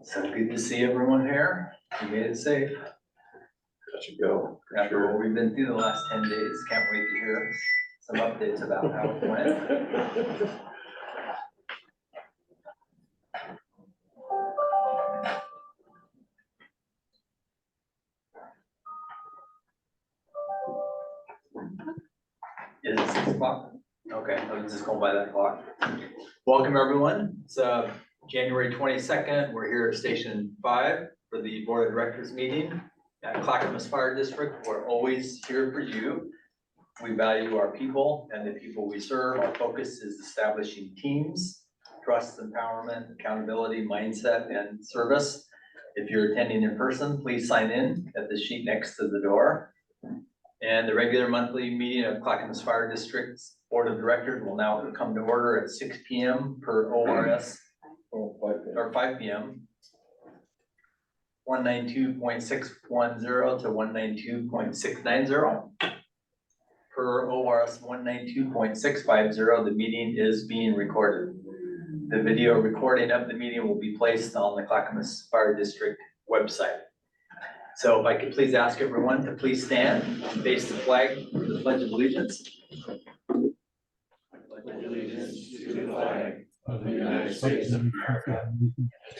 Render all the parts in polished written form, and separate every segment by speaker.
Speaker 1: So good to see everyone here. You made it safe.
Speaker 2: That should go.
Speaker 1: After what we've been through the last 10 days, can't wait to hear some updates about how it went. Is it 6 o'clock? Okay, I was just going by that clock. Welcome, everyone. It's January 22nd. We're here at Station 5 for the Board of Directors meeting at Clackamas Fire District. We're always here for you. We value our people and the people we serve. Our focus is establishing teams, trust, empowerment, accountability, mindset, and service. If you're attending in person, please sign in at the sheet next to the door. And the regular monthly meeting of Clackamas Fire District's Board of Directors will now come to order at 6 p.m. per ORS, or 5 p.m. 192.610 to 192.690. Per ORS 192.650, the meeting is being recorded. The video recording of the meeting will be placed on the Clackamas Fire District website. So if I could please ask everyone to please stand, face the flag for the Pledge of Allegiance.
Speaker 3: Pledge allegiance to the flag of the United States of America,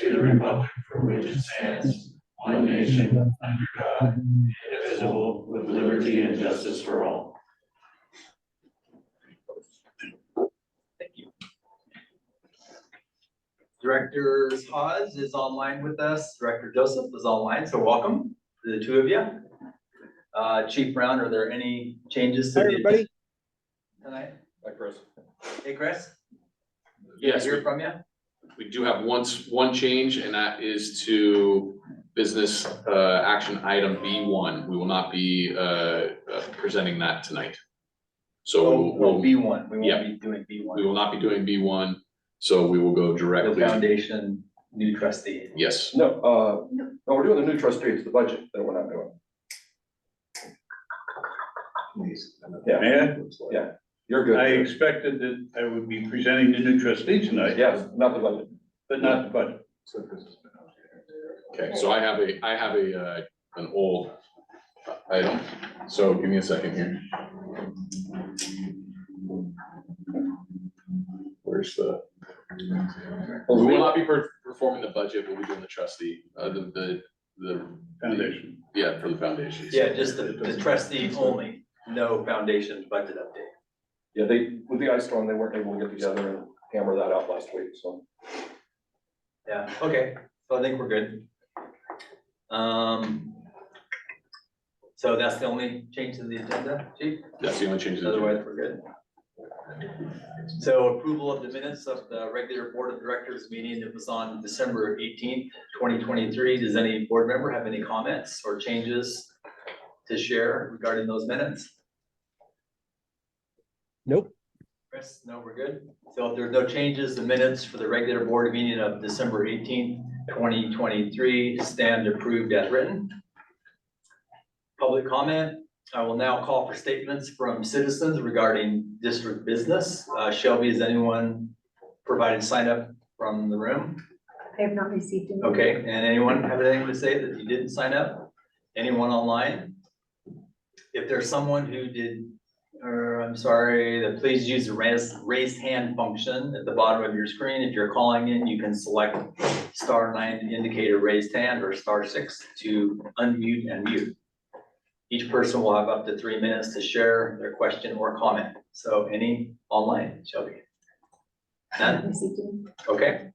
Speaker 3: to the republic for which it stands, one nation, under God, indivisible, with liberty and justice for all.
Speaker 1: Thank you. Director Hawes is online with us. Director Joseph is online, so welcome to the two of you. Chief Brown, are there any changes to the agenda tonight?
Speaker 2: Hi, Chris.
Speaker 1: Hey, Chris.
Speaker 4: Yes,
Speaker 1: Hear from you.
Speaker 4: we do have one change, and that is to business action item B1. We will not be presenting that tonight. So
Speaker 1: Well, B1. We
Speaker 4: yeah.
Speaker 1: won't be doing B1.
Speaker 4: we will not be doing B1, so we will go
Speaker 1: The
Speaker 4: directly.
Speaker 1: foundation new trustee.
Speaker 4: Yes.
Speaker 2: No, we're doing the new trustee. It's the budget that we're not doing. Yeah.
Speaker 5: Man,
Speaker 2: Yeah, you're good.
Speaker 5: I expected that I would be presenting the new trustee tonight,
Speaker 2: Yes, not the budget.
Speaker 5: but not the budget.
Speaker 4: Okay, so I have an old item, so give me a second here. Where's the? We will not be performing the budget, we'll be doing the trustee, the
Speaker 5: Foundation.
Speaker 4: yeah, for the foundations.
Speaker 1: Yeah, just the trustee only, no foundation budget update.
Speaker 2: Yeah, with the ice storm, they weren't able to get together and hammer that out last week, so.
Speaker 1: Yeah, okay, so I think we're good. So that's the only change to the agenda, Chief?
Speaker 4: That's the only change.
Speaker 1: Otherwise, we're good. So approval of the minutes of the regular Board of Directors meeting that was on December 18th, 2023. Does any board member have any comments or changes to share regarding those minutes?
Speaker 6: Nope.
Speaker 1: Chris, no, we're good. So if there's no changes, the minutes for the regular board meeting of December 18th, 2023 stand approved as written. Public comment. I will now call for statements from citizens regarding district business. Shelby, has anyone provided sign up from the room?
Speaker 7: I have not received any.
Speaker 1: Okay, and anyone have anything to say that you didn't sign up? Anyone online? If there's someone who did, or I'm sorry, then please use the raised hand function at the bottom of your screen. If you're calling in, you can select *9 to indicate a raised hand or *6 to unmute and mute. Each person will have up to 3 minutes to share their question or comment. So any online, Shelby? None? Okay.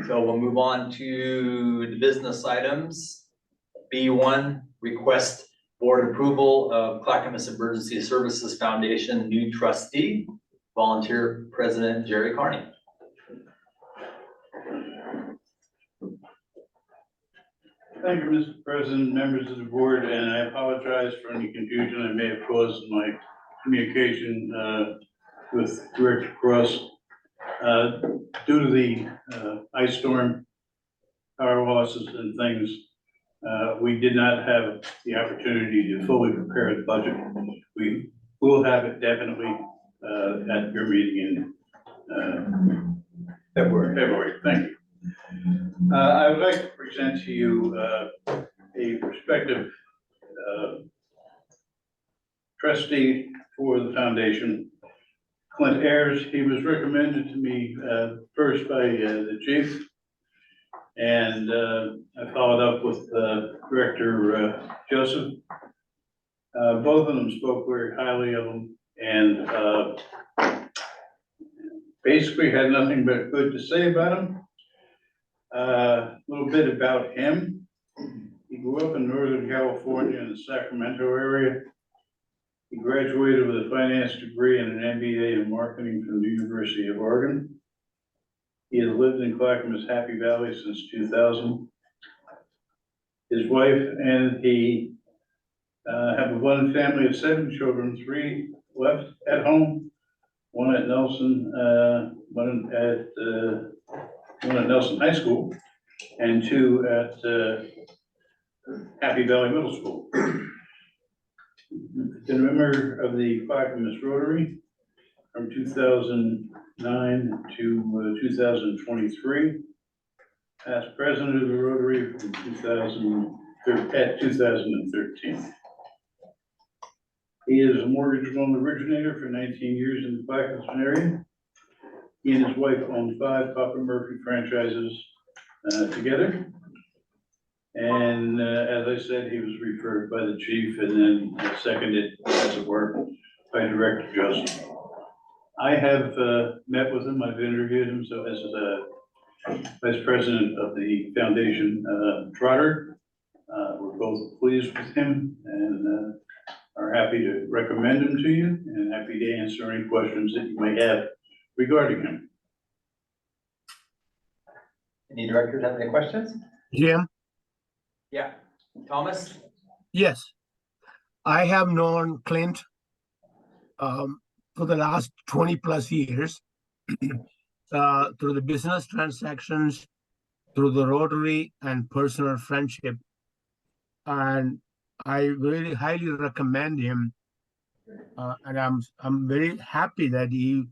Speaker 1: So we'll move on to the business items. B1, request board approval of Clackamas Emergency Services Foundation new trustee, volunteer president Jerry Carney.
Speaker 5: Thank you, Mr. President, members of the board, and I apologize for any confusion I may have caused in my communication with Director Cross. Due to the ice storm, power losses and things, we did not have the opportunity to fully prepare the budget. We will have it definitely at your meeting in February. Thank you. I would like to present to you a prospective trustee for the foundation, Clint Ayers. He was recommended to me first by the chief, and I followed up with Director Joseph. Both of them spoke very highly of him, and basically had nothing but good to say about him. A little bit about him. He grew up in Northern California in the Sacramento area. He graduated with a finance degree and an MBA in marketing from the University of Oregon. He has lived in Clackamas Happy Valley since 2000. His wife and he have one family of 7 children, 3 left at home, one at Nelson, one at Nelson High School, and 2 at Happy Valley Middle School. Been a member of the Clackamas Rotary from 2009 to 2023. Past president of the Rotary from 2013. He is a mortgage loan originator for 19 years in the Clackamas area. He and his wife own 5 Papa Murphy franchises together. And as I said, he was referred by the chief and then seconded, as it were, by Director Joseph. I have met with him, I've interviewed him, so as vice president of the foundation, Trotter. We're both pleased with him and are happy to recommend him to you and happy to answer any questions that you may have regarding him.
Speaker 1: Any directors have any questions?
Speaker 6: Jim,
Speaker 1: Yeah, Thomas?
Speaker 6: yes, I have known Clint for the last 20+ years through the business transactions, through the Rotary and personal friendship. And I really highly recommend him. And I'm very happy that he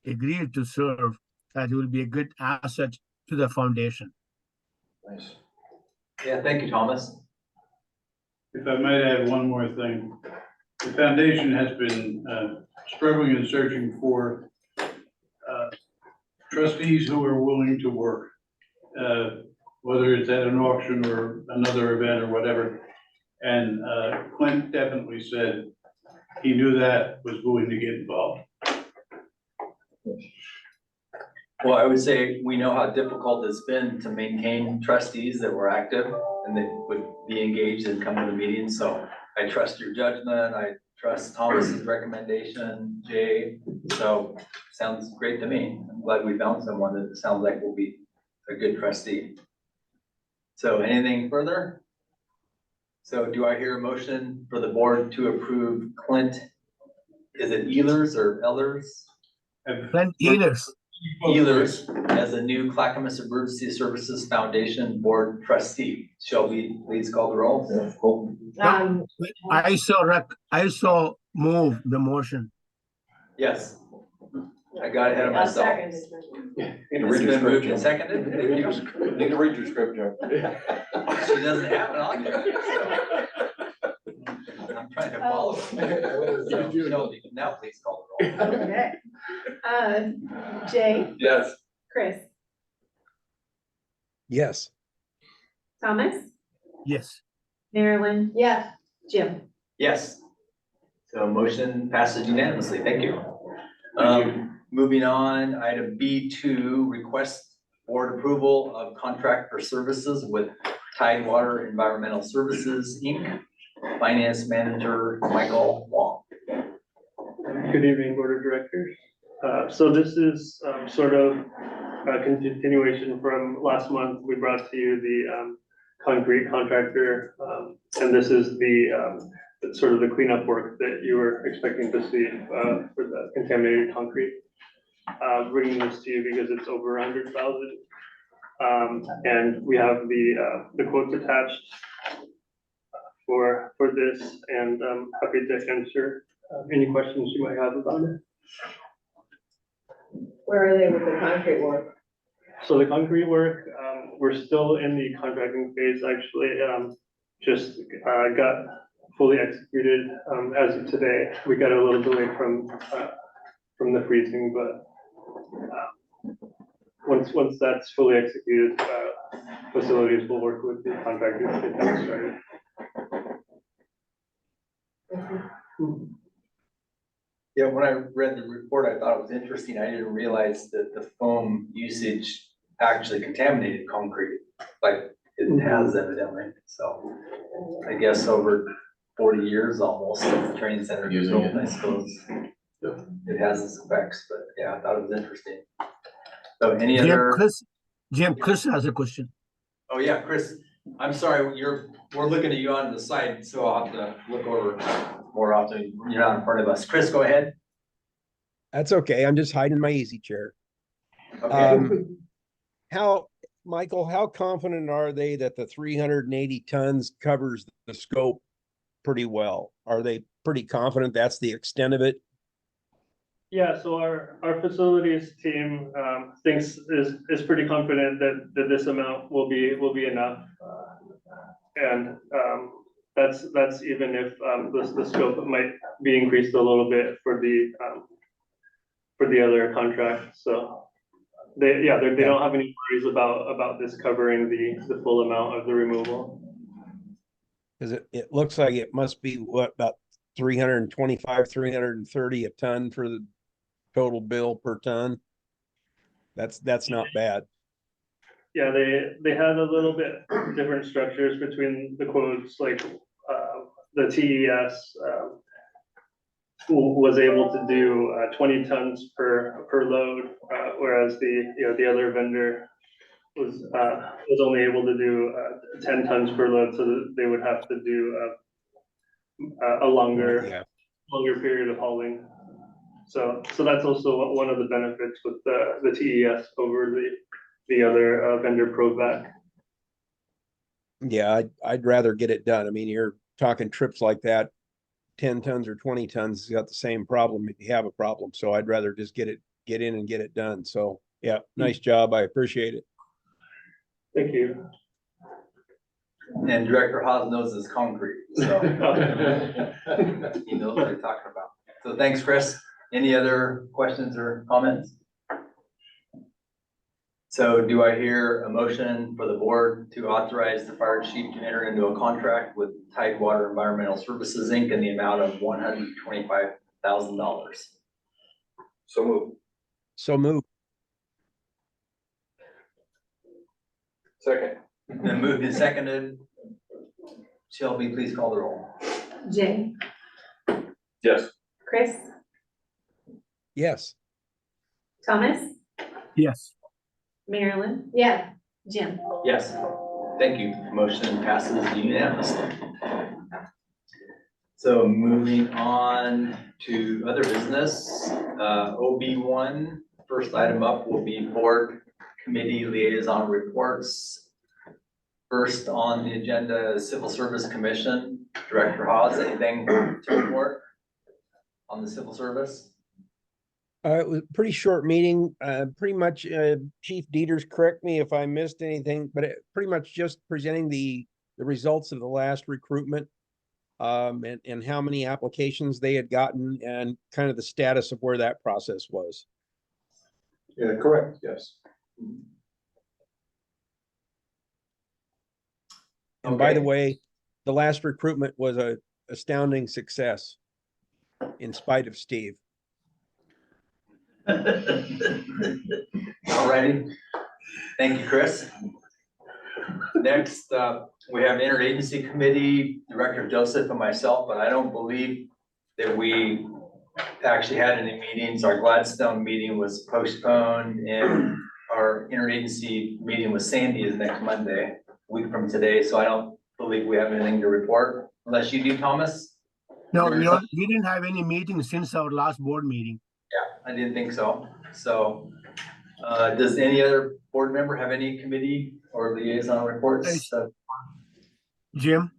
Speaker 6: agreed to serve, that he will be a good asset to the foundation.
Speaker 2: Nice.
Speaker 1: Yeah, thank you, Thomas.
Speaker 5: If I might add one more thing, the foundation has been struggling and searching for trustees who are willing to work, whether it's at an auction or another event or whatever. And Clint definitely said he knew that, was willing to get involved.
Speaker 1: Well, I would say we know how difficult it's been to maintain trustees that were active and that would be engaged and come to the meetings. So I trust your judgment. I trust Thomas's recommendation, Jay. So sounds great to me. I'm glad we found someone that sounds like will be a good trustee. So anything further? So do I hear a motion for the board to approve Clint? Is it Ehlers or Ellers?
Speaker 6: Clint Ehlers.
Speaker 1: Ehlers as a new Clackamas Emergency Services Foundation Board Trustee. Shelby, please call the roll.
Speaker 6: I saw move the motion.
Speaker 1: Yes. I got ahead of myself. It's been moved and seconded. Thank you.
Speaker 2: Need to read your script, Joe.
Speaker 1: She doesn't have it on there. So. I'm trying to follow. So, Shelby, now please call the roll.
Speaker 7: Okay. Jay,
Speaker 2: Yes.
Speaker 7: Chris,
Speaker 8: Yes.
Speaker 7: Thomas,
Speaker 6: Yes.
Speaker 7: Marilyn. Yes. Jim.
Speaker 1: Yes. So motion passes unanimously. Thank you. Moving on, item B2, request board approval of contract for services with Tidewater Environmental Services, Inc. Finance Manager Michael Wong.
Speaker 9: Good evening, Board of Directors. So this is sort of a continuation from last month. We brought to you the concrete contractor, and this is the sort of the cleanup work that you were expecting to see, for the contaminated concrete. Bringing this to you because it's over 100,000. And we have the quotes attached for this, and I'm happy to answer any questions you might have about it.
Speaker 7: Where are they with the concrete work?
Speaker 9: So the concrete work, we're still in the contracting phase, actually, just got fully executed as of today. We got a little delay from the freezing, but once that's fully executed, facilities will work with the contractors to get that started.
Speaker 1: Yeah, when I read the report, I thought it was interesting. I didn't realize that the foam usage actually contaminated concrete, like it has evidently. So I guess over 40 years almost, the training center
Speaker 4: Using it.
Speaker 1: I suppose. It has its effects, but yeah, I thought it was interesting. So any other?
Speaker 6: Chris has a question.
Speaker 1: Oh yeah, Chris, I'm sorry, we're looking at you on the side, so I'll have to look over more often. You're not in front of us. Chris, go ahead.
Speaker 8: That's okay. I'm just hiding my easy chair.
Speaker 1: Okay.
Speaker 8: Michael, how confident are they that the 380 tons covers the scope pretty well? Are they pretty confident that's the extent of it?
Speaker 9: Yeah, so our facilities team is pretty confident that this amount will be enough. And that's even if the scope might be increased a little bit for the other contract. So they don't have any worries about this covering the full amount of the removal.
Speaker 8: Because it looks like it must be what, about 325, 330 a ton for the total bill per ton. That's not bad.
Speaker 9: Yeah, they had a little bit different structures between the quotes, like the TES was able to do 20 tons per load, whereas the other vendor was only able to do 10 tons per load, so that they would have to do a longer period of hauling. So that's also one of the benefits with the TES over the other vendor Provac.
Speaker 8: Yeah, I'd rather get it done. I mean, you're talking trips like that, 10 tons or 20 tons has got the same problem if you have a problem. So I'd rather just get in and get it done. So yeah, nice job. I appreciate it.
Speaker 9: Thank you.
Speaker 1: And Director Haas knows his concrete, so he knows what he's talking about. So thanks, Chris. Any other questions or comments? So do I hear a motion for the board to authorize the fire chief to enter into a contract with Tidewater Environmental Services, Inc. in the amount of $125,000?
Speaker 2: So move. Second.
Speaker 1: Then moved and seconded. Shelby, please call the roll.
Speaker 7: Jay,
Speaker 2: Yes.
Speaker 7: Chris,
Speaker 8: Yes.
Speaker 7: Thomas,
Speaker 6: Yes.
Speaker 7: Marilyn. Yeah. Jim.
Speaker 1: Yes, thank you. Motion passes unanimously. So moving on to other business, OB1, first item up will be board committee liaison reports. First on the agenda is Civil Service Commission. Director Haas, anything to report on the civil service?
Speaker 8: It was a pretty short meeting. Pretty much, Chief Dieters, correct me if I missed anything, but pretty much just presenting the results of the last recruitment, and how many applications they had gotten and kind of the status of where that process was.
Speaker 2: Yeah, correct. Yes.
Speaker 8: And by the
Speaker 1: Okay.
Speaker 8: way, the last recruitment was a astounding success in spite of Steve.
Speaker 1: All righty. Thank you, Chris. Next, we have interagency committee, Director Joseph and myself, but I don't believe that we actually had any meetings. Our Gladstone meeting was postponed, and our interagency meeting with Sandy is next Monday, a week from today, so I don't believe we have anything to report, unless you do, Thomas?
Speaker 6: No,
Speaker 1: There is
Speaker 6: we didn't have any meeting since our last board meeting.
Speaker 1: Yeah, I didn't think so. So, does any other board member have any committee or liaison reports?
Speaker 6: Jim,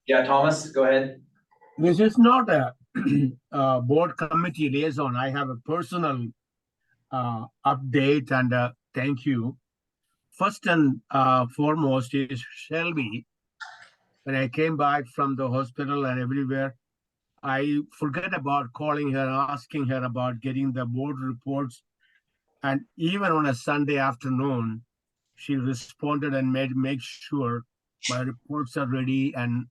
Speaker 1: Yeah, Thomas, go ahead.
Speaker 6: this is not a, a board committee liaison. I have a personal update and thank you. First and foremost is Shelby. When I came back from the hospital and everywhere, I forget about calling her, asking her about getting the board reports. And even on a Sunday afternoon, she responded and make sure my reports are ready. And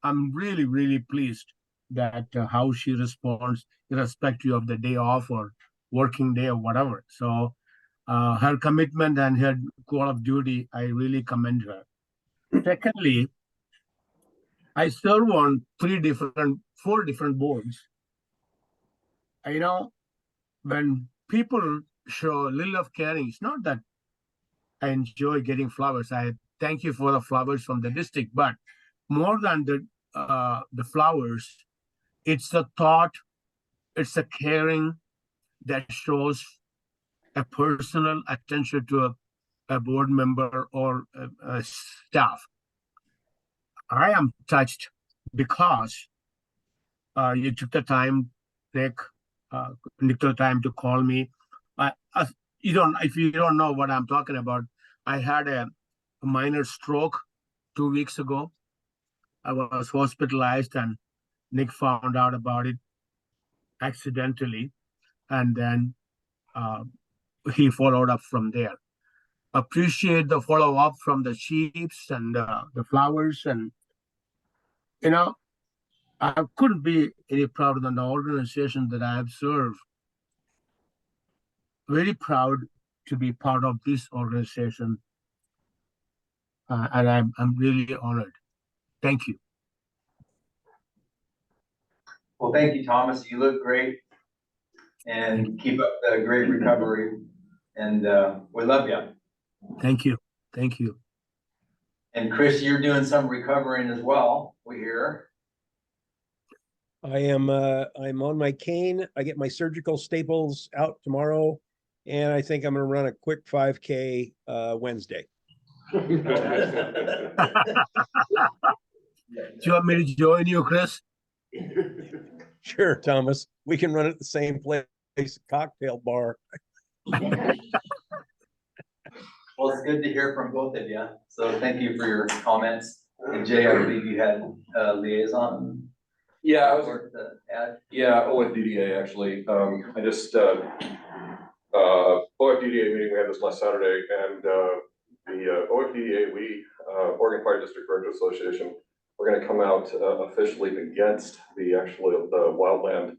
Speaker 6: I'm really, really pleased that how she responds, irrespective of the day off or working day or whatever. So her commitment and her call of duty, I really commend her. Secondly, I serve on 4 different boards. You know, when people show a little of caring, it's not that I enjoy getting flowers. I thank you for the flowers from the district, but more than the flowers, it's the thought, it's the caring that shows a personal attention to a board member or a staff. I am touched because you took the time, Nick took the time to call me. If you don't know what I'm talking about, I had a minor stroke 2 weeks ago. I was hospitalized and Nick found out about it accidentally. And then he followed up from there. Appreciate the follow up from the chiefs and the flowers. And, you know, I couldn't be any prouder than the organization that I have served. Very proud to be part of this organization. And I'm really honored. Thank you.
Speaker 1: Well, thank you, Thomas. You look great. And keep up the great recovery. And we love you.
Speaker 6: Thank you. Thank you.
Speaker 1: And Chris, you're doing some recovering as well, we hear.
Speaker 8: I am, I'm on my cane. I get my surgical staples out tomorrow. And I think I'm gonna run a quick 5K Wednesday.
Speaker 6: Do you want me to join you, Chris?
Speaker 8: Sure, Thomas. We can run at the same place, cocktail bar.
Speaker 1: Well, it's good to hear from both of you. So thank you for your comments. And Jay, I believe you had a liaison.
Speaker 2: Yeah, I was,
Speaker 1: report to add.
Speaker 2: yeah, OFDDA actually, I just, OFDDA meeting, we had this last Saturday, and the OFDDA, Oregon Fire District Director Association, we're gonna come out officially against the wildland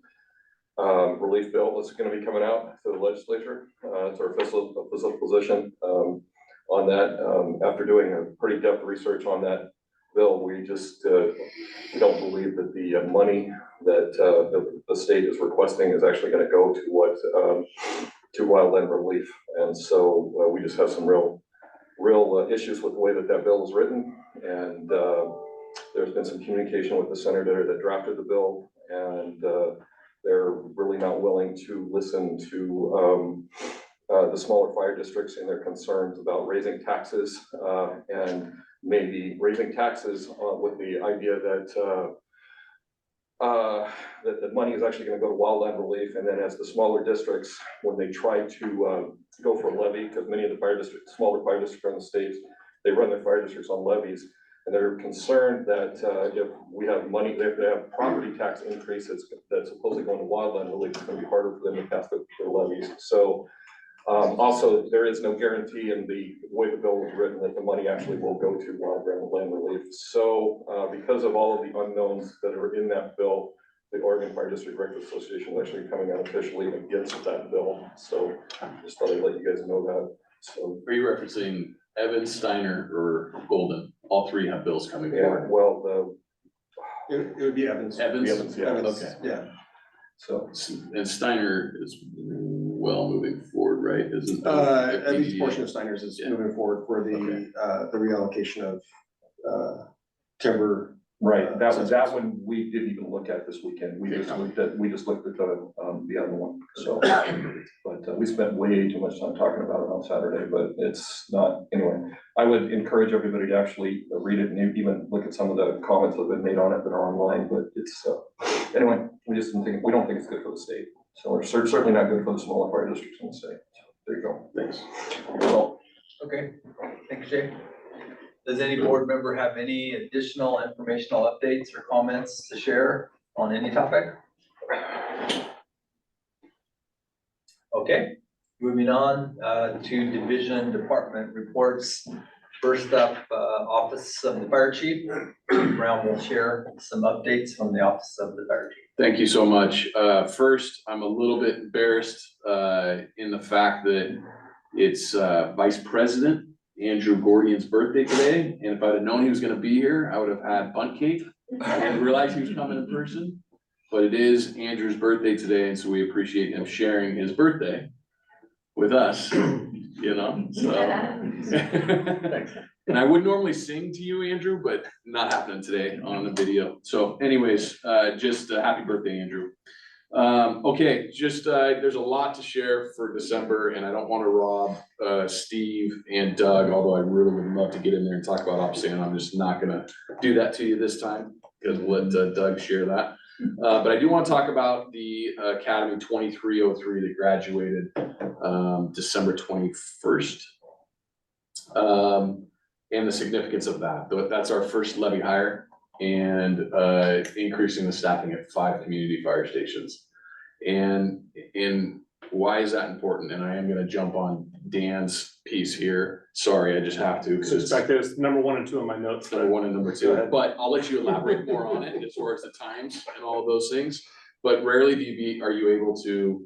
Speaker 2: relief bill that's gonna be coming out to the legislature. It's our official position on that. After doing a pretty depth research on that bill, we just we don't believe that the money that the state is requesting is actually going to go to what to wildland relief, and so we just have some real issues with the way that bill is written, and there's been some communication with the senator that drafted the bill, and they're really not willing to listen to the smaller fire districts and their concerns about raising taxes and maybe raising taxes with the idea that that the money is actually going to go to wildland relief, and then as the smaller districts, when they try to go for a levy, because many of the smaller fire districts in the states, they run their fire districts on levies, and they're concerned that if we have money, they have to have property tax increases that's supposedly going to wildland relief, it's going to be harder for them to pass their levies. So also, there is no guarantee in the way the bill was written that the money actually will go to wildland relief. So because of all of the unknowns that are in that bill, the Oregon Fire District Director Association is actually coming out officially against that bill. So just thought I'd let you guys know that. So
Speaker 4: Are you referencing Evans, Steiner, or Golden? All three have bills coming
Speaker 2: yeah,
Speaker 4: forward.
Speaker 2: well,
Speaker 10: It would be Evans.
Speaker 4: Evans?
Speaker 2: yeah.
Speaker 4: Okay.
Speaker 10: Yeah.
Speaker 2: So
Speaker 4: And Steiner is well moving forward, right? Isn't
Speaker 10: At least a portion of Steiner's is
Speaker 4: Yeah.
Speaker 10: moving forward for the reallocation of timber
Speaker 2: Right, that one, we didn't even look at this weekend, we just looked at the other one, so. But we spent way too much time talking about it on Saturday, but it's not, anyway. I would encourage everybody to actually read it and even look at some of the comments that have been made on it that are online, but it's, anyway, we don't think it's good for the state. So it's certainly not good for the smaller fire districts in the state, so there you go, thanks. Well,
Speaker 1: Okay, thanks, Jay. Does any board member have any additional informational updates or comments to share on any topic? Okay, moving on to division department reports. First up, Office of the Fire Chief. Chief Brown will share some updates from the Office of the Fire Chief.
Speaker 4: Thank you so much. First, I'm a little bit embarrassed in the fact that it's Vice President Andrew Gordian's birthday today, and if I'd have known he was gonna be here, I would have had bundt cake and realized he was coming in person. But it is Andrew's birthday today, and so we appreciate him sharing his birthday with us, you know, so. And I would normally sing to you, Andrew, but not happening today on the video. So anyways, just happy birthday, Andrew. Okay, just there's a lot to share for December, and I don't want to rob Steve and Doug, although I really would love to get in there and talk about Opsan. I'm just not gonna do that to you this time, because we'll let Doug share that. But I do want to talk about the Academy 2303 that graduated December 21st. And the significance of that. That's our first levy hire, and increasing the staffing at 5 community fire stations. And why is that important? And I am gonna jump on Dan's piece here. Sorry, I just have to.
Speaker 10: Suspect there's number 1 and 2 on my notes.
Speaker 4: Number 1 and number
Speaker 10: Go
Speaker 4: 2,
Speaker 10: ahead.
Speaker 4: but I'll let you elaborate more on it as far as the times and all of those things. But rarely are you able to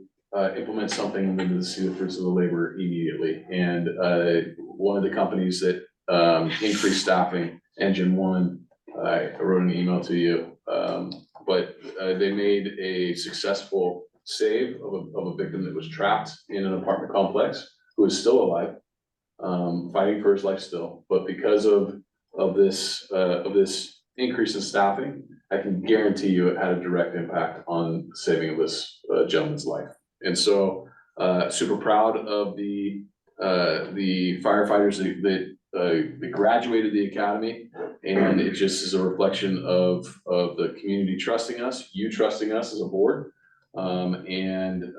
Speaker 4: implement something and then see the fruits of the labor immediately. And one of the companies that increased staffing, Engine One, I wrote an email to you, but they made a successful save of a victim that was trapped in an apartment complex, who is still alive, fighting for his life still. But because of this increase in staffing, I can guarantee you it had a direct impact on the saving of this gentleman's life. And so, super proud of the firefighters that graduated the academy, and it just is a reflection of the community trusting us, you trusting us as a board, and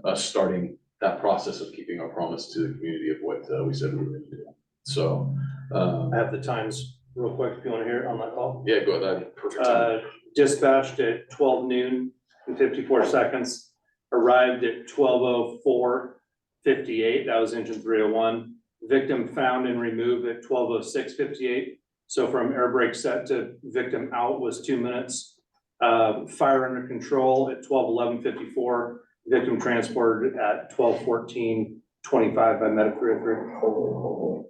Speaker 4: us starting that process of keeping our promise to the community of what we said we were going to do. So,
Speaker 11: I have the times real quick if you want to hear it on that call.
Speaker 4: yeah, go ahead. Perfect time.
Speaker 11: Dispatched at 12 noon and 54 seconds, arrived at 12:04:58. That was engine 301. Victim found and removed at 12:06:58. So from air brake set to victim out was 2 minutes. Fire under control at 12:11:54. Victim transported at 12:14:25 by medic 303.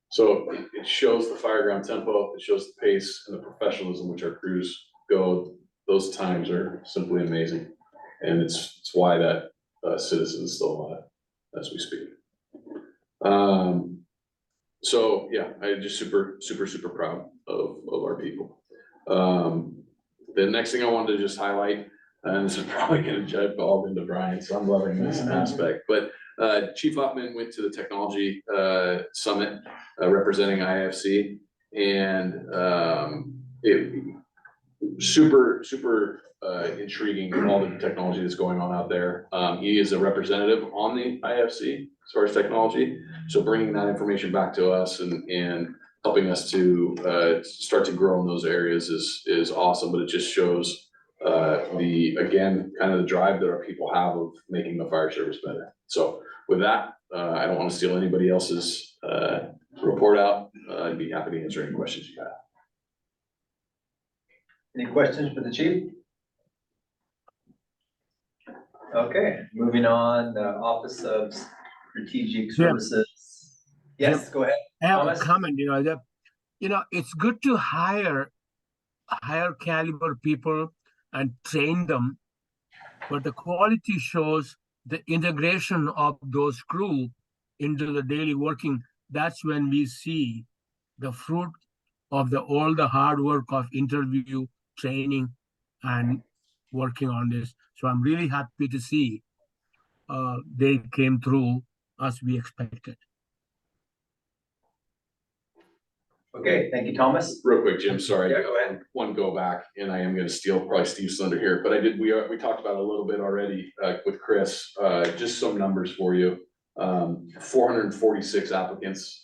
Speaker 4: So it shows the fireground tempo, it shows the pace and the professionalism which our crews go. Those times are simply amazing. And it's why that citizen is still alive as we speak. So yeah, I'm just super proud of our people. The next thing I wanted to just highlight, and this is probably gonna jump all into Brian, so I'm loving this aspect, but Chief Huffman went to the technology summit representing IFC, and it super intriguing all the technology that's going on out there. He is a representative on the IFC as far as technology, so bringing that information back to us and helping us to start to grow in those areas is awesome. But it just shows again kind of the drive that our people have of making the fire service better. So with that, I don't want to steal anybody else's report out. I'd be happy to answer any questions you have.
Speaker 1: Any questions for the chief? Okay, moving on, Office of Strategic Services. Yes, go ahead.
Speaker 6: I have
Speaker 1: Thomas?
Speaker 6: a comment, it's good to hire higher caliber people and train them, but the quality shows the integration of those crew into the daily working. That's when we see the fruit of all the hard work of interview, training, and working on this. So I'm really happy to see they came through as we expected.
Speaker 1: Okay, thank you, Thomas.
Speaker 4: Real quick, Jim, sorry.
Speaker 1: Yeah, go ahead.
Speaker 4: One go back, and I am gonna steal probably Steve's thunder here, but we talked about it a little bit already, with Chris, just some numbers for you. 446 applicants.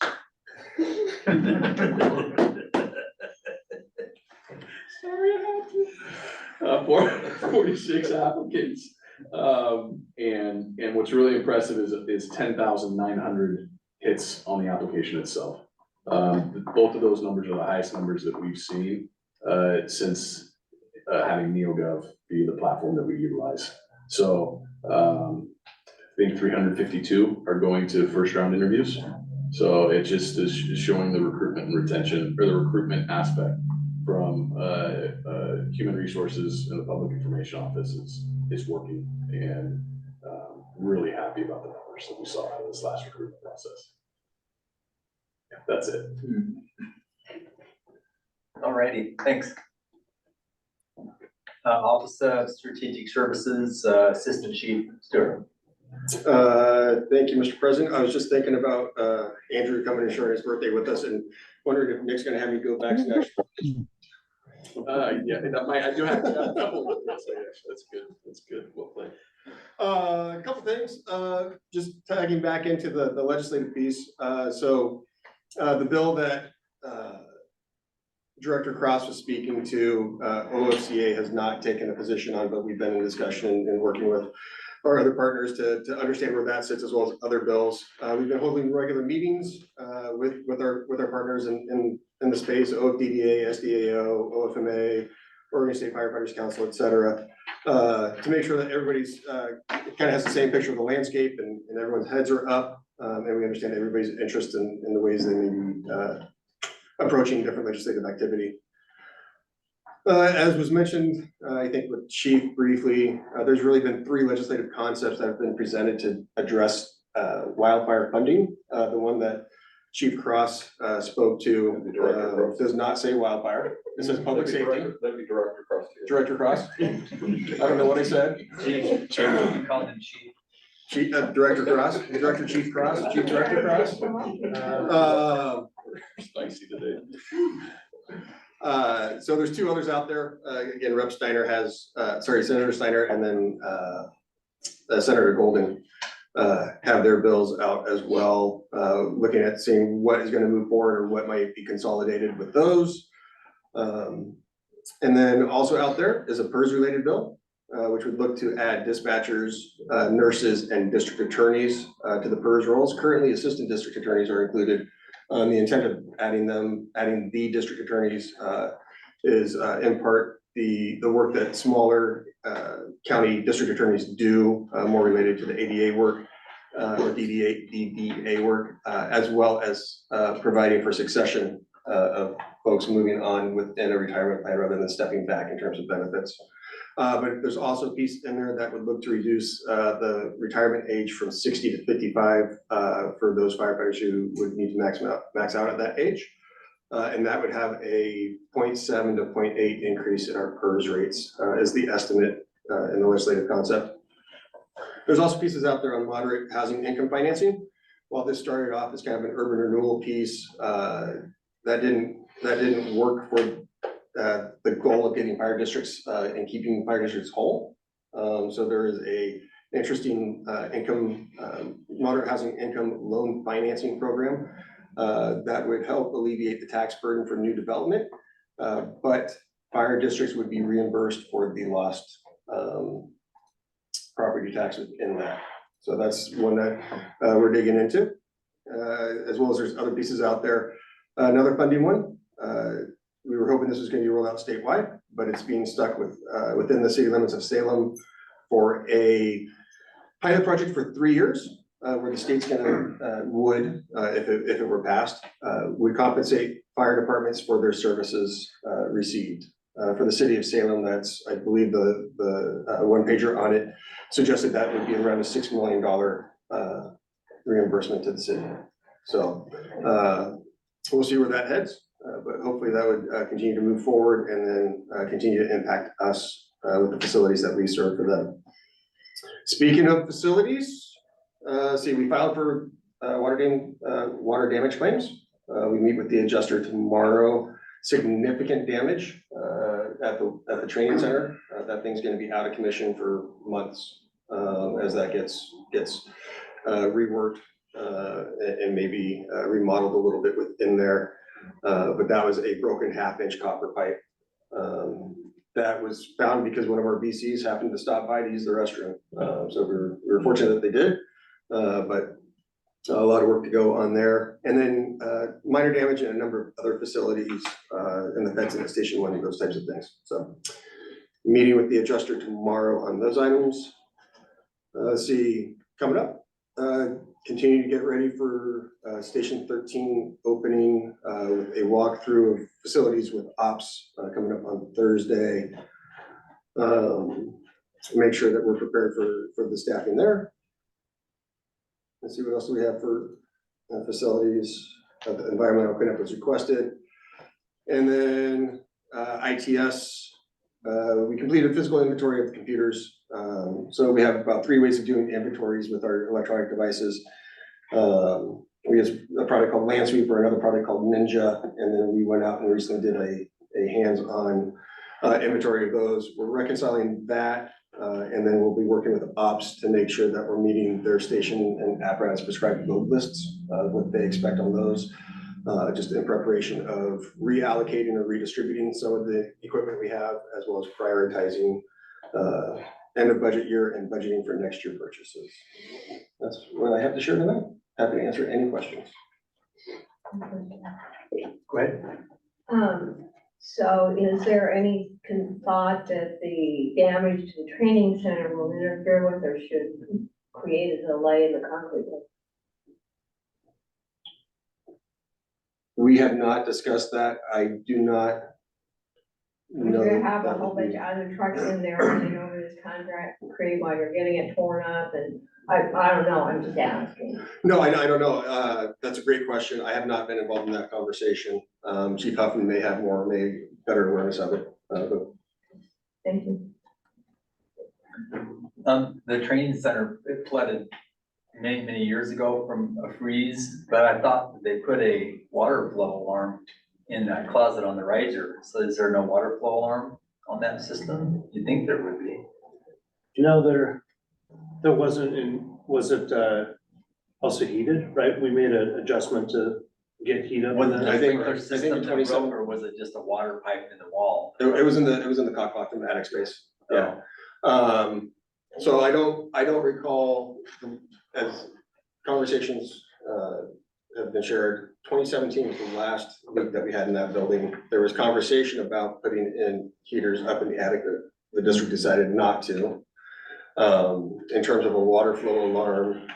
Speaker 4: 446 applicants. And what's really impressive is 10,900 hits on the application itself. Both of those numbers are the highest numbers that we've seen since having NeoGov be the platform that we utilize. So I think 352 are going to first round interviews. So it just is showing the recruitment and retention, or the recruitment aspect from human resources and the public information office is working, and really happy about the numbers that we saw in this last recruitment process. Yeah, that's it.
Speaker 1: Alrighty, thanks. Office of Strategic Services, Assistant Chief Stewart.
Speaker 12: Thank you, Mr. President. I was just thinking about Andrew coming and sharing his birthday with us, and wondering if Nick's gonna have me go back to next.
Speaker 4: Yeah, I do have a couple of things. That's good. That's good. Well played.
Speaker 12: A couple things, just tagging back into the legislative piece. So the bill that Director Cross was speaking to, OFCA has not taken a position on, but we've been in discussion and working with our other partners to understand where that sits, as well as other bills. We've been holding regular meetings with our partners in the space, OFDDA, SDAO, OFMA, Oregon State Firefighters Council, et cetera, to make sure that everybody's kind of has the same picture of the landscape, and everyone's heads are up, and we understand everybody's interest in the ways they may be approaching different legislative activity. As was mentioned, I think with Chief briefly, there's really been 3 legislative concepts that have been presented to address wildfire funding. The one that Chief Cross spoke to does not say wildfire. It says public safety.
Speaker 2: That'd be Director Cross.
Speaker 12: Director Cross? I don't know what I said.
Speaker 1: You called him Chief.
Speaker 12: Chief, Director Cross, Director Chief Cross, Chief Director Cross.
Speaker 4: Spicy today.
Speaker 12: So there's 2 others out there. Again, Rep. Steiner has, Senator Steiner, and then Senator Golden have their bills out as well, looking at seeing what is going to move forward or what might be consolidated with those. And then also out there is a PERS related bill, which would look to add dispatchers, nurses, and district attorneys to the PERS roles. Currently, assistant district attorneys are included. The intent of adding the district attorneys is in part the work that smaller county district attorneys do, more related to the ADA work or DDA work, as well as providing for succession of folks moving on within a retirement plan rather than stepping back in terms of benefits. But there's also a piece in there that would look to reduce the retirement age from 60 to 55 for those firefighters who would need to max out at that age. And that would have a 0.7 to 0.8 increase in our PERS rates as the estimate in the legislative concept. There's also pieces out there on moderate housing income financing. While this started off as kind of an urban renewal piece, that didn't work for the goal of getting fire districts and keeping fire districts whole. So there is a interesting moderate housing income loan financing program that would help alleviate the tax burden for new development, but fire districts would be reimbursed for the lost property taxes in that. So that's one that we're digging into, as well as there's other pieces out there. Another funding one, we were hoping this was going to be rolled out statewide, but it's being stuck within the city limits of Salem for a pilot project for 3 years, where the state's gonna if it were passed, would compensate fire departments for their services received. For the city of Salem, that's, I believe the one pager on it suggested that would be around a $6 million reimbursement to the city. So we'll see where that heads, but hopefully that would continue to move forward and then continue to impact us with the facilities that we serve for them. Speaking of facilities, see, we filed for water damage claims. We meet with the adjuster tomorrow. Significant damage at the training center. That thing's gonna be out of commission for months as that gets reworked and maybe remodeled a little bit within there. But that was a broken 1/2-inch copper pipe. That was found because one of our VCs happened to stop by to use the restroom. So we were fortunate that they did, but a lot of work to go on there. And then minor damage in a number of other facilities in the fence and at Station 1 and those types of things. So meeting with the adjuster tomorrow on those items. Let's see, coming up, continue to get ready for Station 13 opening with a walkthrough of facilities with ops coming up on Thursday. Make sure that we're prepared for the staffing there. Let's see what else we have for facilities. The environmental cleanup was requested. And then ITS, we completed physical inventory of the computers. So we have about 3 ways of doing inventories with our electronic devices. We have a product called Landsweeper, another product called Ninja, and then we went out and recently did a hands-on inventory of those. We're reconciling that, and then we'll be working with ops to make sure that we're meeting their station and apparatus prescribed load lists, what they expect on those, just in preparation of reallocating or redistributing some of the equipment we have, as well as prioritizing end of budget year and budgeting for next year purchases. That's what I have to share tonight. Happy to answer any questions.
Speaker 1: Go ahead.
Speaker 7: So is there any thought that the damage to the training center will interfere with or should create a delay in the concrete work?
Speaker 12: We have not discussed that. I do not know.
Speaker 7: Would you have a
Speaker 12: that
Speaker 7: whole
Speaker 12: would
Speaker 7: bunch
Speaker 12: be-
Speaker 7: of other trucks in there running over this contract creed while you're getting it torn up? And I don't know, I'm just asking.
Speaker 12: No, I don't know. That's a great question. I have not been involved in that conversation. Chief Huffman may have better awareness of it. But
Speaker 7: Thank you.
Speaker 1: The training center, it flooded many years ago from a freeze, but I thought they put a water flow alarm in that closet on the riser. So is there no water flow alarm on that system? You think there would be?
Speaker 11: No, there was it also heated, right? We made an adjustment to get heat up.
Speaker 1: Was it
Speaker 11: in
Speaker 1: a
Speaker 11: that.
Speaker 1: sprinkler system
Speaker 12: in
Speaker 1: that
Speaker 12: 27
Speaker 1: broke, or was it just a water pipe in the wall?
Speaker 12: it was in the cock loft in the attic space. Yeah. So I don't recall, as conversations have been shared, 2017 was the last week that we had in that building. There was conversation about putting in heaters up in the attic that the district decided not to. In terms of a water flow alarm,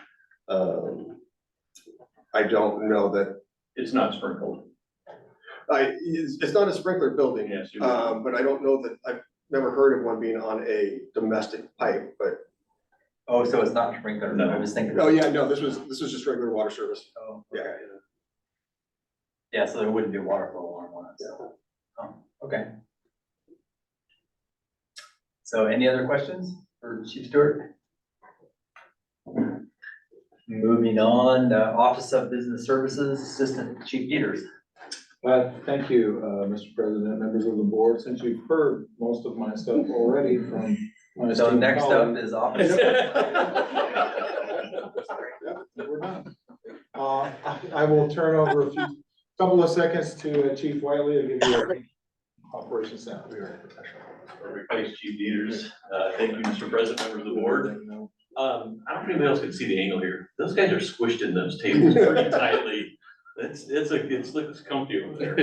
Speaker 12: I don't know that.
Speaker 3: It's not sprinkled.
Speaker 12: It's not a sprinkler building.
Speaker 3: Yes.
Speaker 12: But I don't know that, I've never heard of one being on a domestic pipe, but.
Speaker 1: Oh, so it's not sprinkler?
Speaker 3: No.
Speaker 1: I was thinking.
Speaker 12: Oh, yeah, no, this was just regular water service.
Speaker 1: Oh,
Speaker 12: Yeah.
Speaker 1: okay. Yeah, so there wouldn't be a water flow alarm on it, so. Oh, okay. So any other questions for Chief Stewart? Moving on, Office of Business Services, Assistant Chief Peters.
Speaker 13: Thank you, Mr. President, members of the board. Since you've heard most of my stuff already from my
Speaker 1: So
Speaker 13: esteemed
Speaker 1: next up
Speaker 13: colleague-
Speaker 1: is Office.
Speaker 13: We're done. I will turn over couple of seconds to Chief Wiley to give you a operation sound.
Speaker 3: Thanks, Chief Peters. Thank you, Mr. President, members of the board. I don't know if anybody else can see the angle here. Those guys are squished in those tables pretty tightly. It's comfy over there.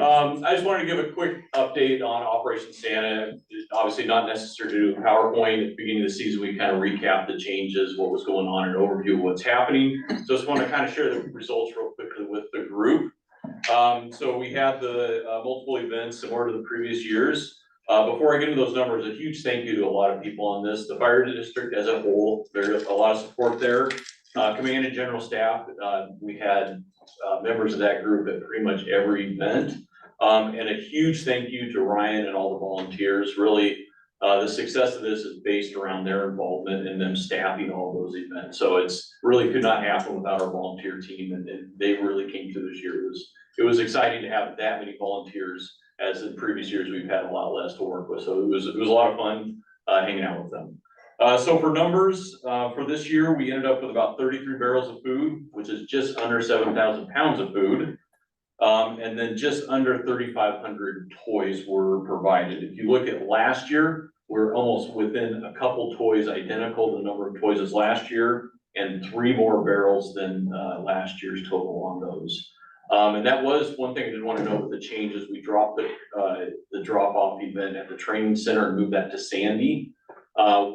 Speaker 3: I just wanted to give a quick update on Operation Santa. It's obviously not necessary to do a PowerPoint. At the beginning of the season, we kind of recapped the changes, what was going on, and an overview of what's happening. So just want to kind of share the results real quickly with the group. So we had the multiple events similar to the previous years. Before I get into those numbers, a huge thank you to a lot of people on this. The fire district as a whole, there's a lot of support there. Command and general staff, we had members of that group at pretty much every event. And a huge thank you to Ryan and all the volunteers. Really, the success of this is based around their involvement and them staffing all those events. So it's really could not happen without our volunteer team, and they really came through this year. It was exciting to have that many volunteers, as in previous years we've had a lot less to work with. So it was a lot of fun hanging out with them. So for numbers, for this year, we ended up with about 33 barrels of food, which is just under 7,000 pounds of food. And then just under 3,500 toys were provided. If you look at last year, we're almost within a couple toys identical, the number of toys as last year, and 3 more barrels than last year's total on those. And that was one thing I did want to note with the changes. We dropped the drop-off event at the training center and moved that to Sandy.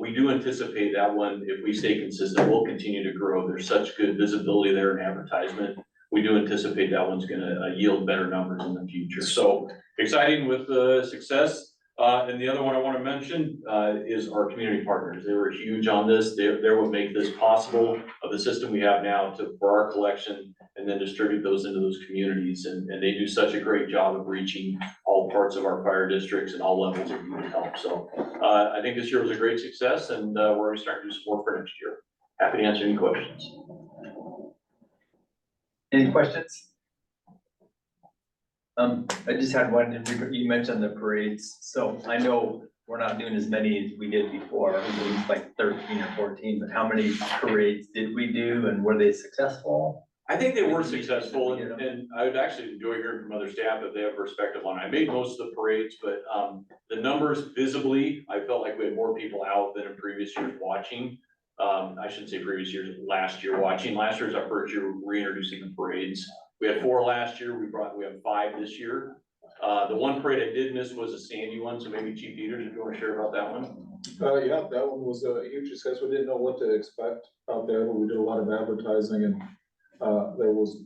Speaker 3: We do anticipate that one, if we stay consistent, will continue to grow. There's such good visibility there in advertisement. We do anticipate that one's gonna yield better numbers in the future. So exciting with the success. And the other one I want to mention is our community partners. They were huge on this. They're what make this possible of the system we have now for our collection and then distribute those into those communities. And they do such a great job of reaching all parts of our fire districts and all levels of human help. So I think this year was a great success, and we're going to start to do some more for next year. Happy to answer any questions.
Speaker 1: Any questions? I just had one. You mentioned the parades. So I know we're not doing as many as we did before. We did like 13 or 14, but how many parades did we do, and were they successful?
Speaker 3: I think they were successful, and I would actually enjoy hearing from other staff if they have perspective on it. I made most of the parades, but the numbers visibly, I felt like we had more people out than in previous years watching. I shouldn't say previous years, last year watching. Last year was our first year reintroducing the parades. We had 4 last year. We have 5 this year. The one parade I did miss was a Sandy one, so maybe Chief Peters, if you want to share about that one.
Speaker 13: Yeah, that one was a huge success. We didn't know what to expect out there, but we did a lot of advertising, and there was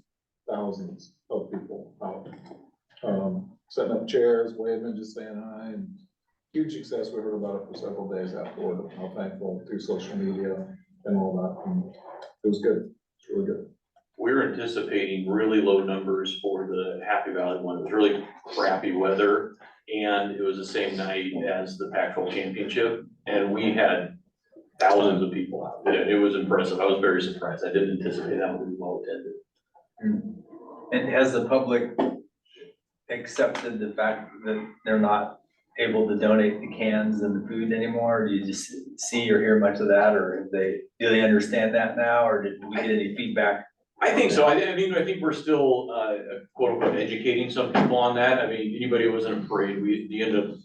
Speaker 13: thousands of people out. Setting up chairs, waving, just saying hi, and huge success. We heard about it for several days afterward. How thankful through social media and all that. And it was good. It's really good.
Speaker 3: We're anticipating really low numbers for the Happy Valley one. It was really crappy weather, and it was the same night as the Pac-12 championship, and we had thousands of people out. It was impressive. I was very surprised. I didn't anticipate that one to be well attended.
Speaker 1: And has the public accepted the fact that they're not able to donate the cans and the food anymore? Do you just see or hear much of that, or do they understand that now, or did we get any feedback?
Speaker 3: I think so. I think we're still quote unquote educating some people on that. I mean, anybody who was in a parade, we end up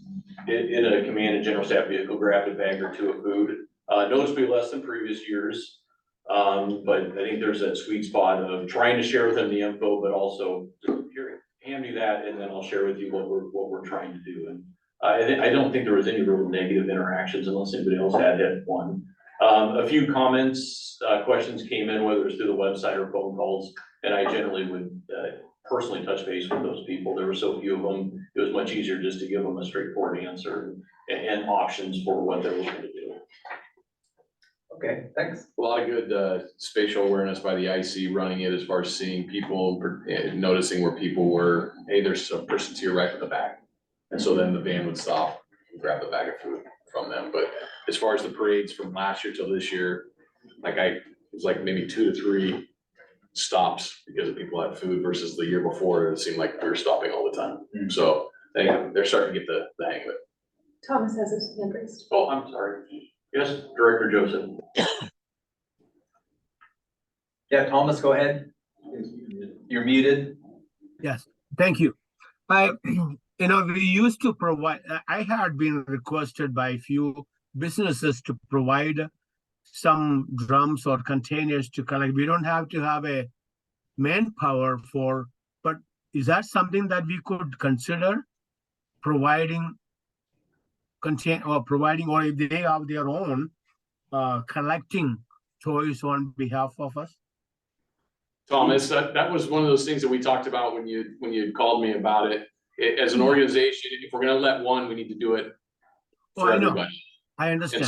Speaker 3: in a command and general staff vehicle, grabbed a bag or 2 of food. Noticeably less than previous years. But I think there's that sweet spot of trying to share with them the info, but also here, hand me that, and then I'll share with you what we're trying to do. And I don't think there was any real negative interactions unless anybody else had one. A few comments, questions came in, whether it's through the website or phone calls, and I generally would personally touch base with those people. There were so few of them, it was much easier just to give them a straightforward answer and options for what they're looking to do.
Speaker 1: Okay, thanks.
Speaker 4: A lot of good spatial awareness by the IC running it, as far as seeing people, noticing where people were. Hey, there's a person to your right with the bag. And so then the van would stop and grab the bag of food from them. But as far as the parades from last year till this year, it was like maybe 2 to 3 stops because of people had food, versus the year before, it seemed like we were stopping all the time. So they're starting to get the hang of it.
Speaker 14: Thomas has his hand raised.
Speaker 3: Oh, I'm sorry. Yes, Director Joseph.
Speaker 1: Yeah, Thomas, go ahead. You're muted.
Speaker 6: Yes, thank you. We used to provide, I had been requested by a few businesses to provide some drums or containers to collect. We don't have to have a manpower but is that something that we could consider providing, or if they have their own, collecting toys on behalf of us?
Speaker 4: Thomas, that was one of those things that we talked about when you called me about it. As an organization, if we're gonna let one, we need to do it for everybody.
Speaker 6: I understand.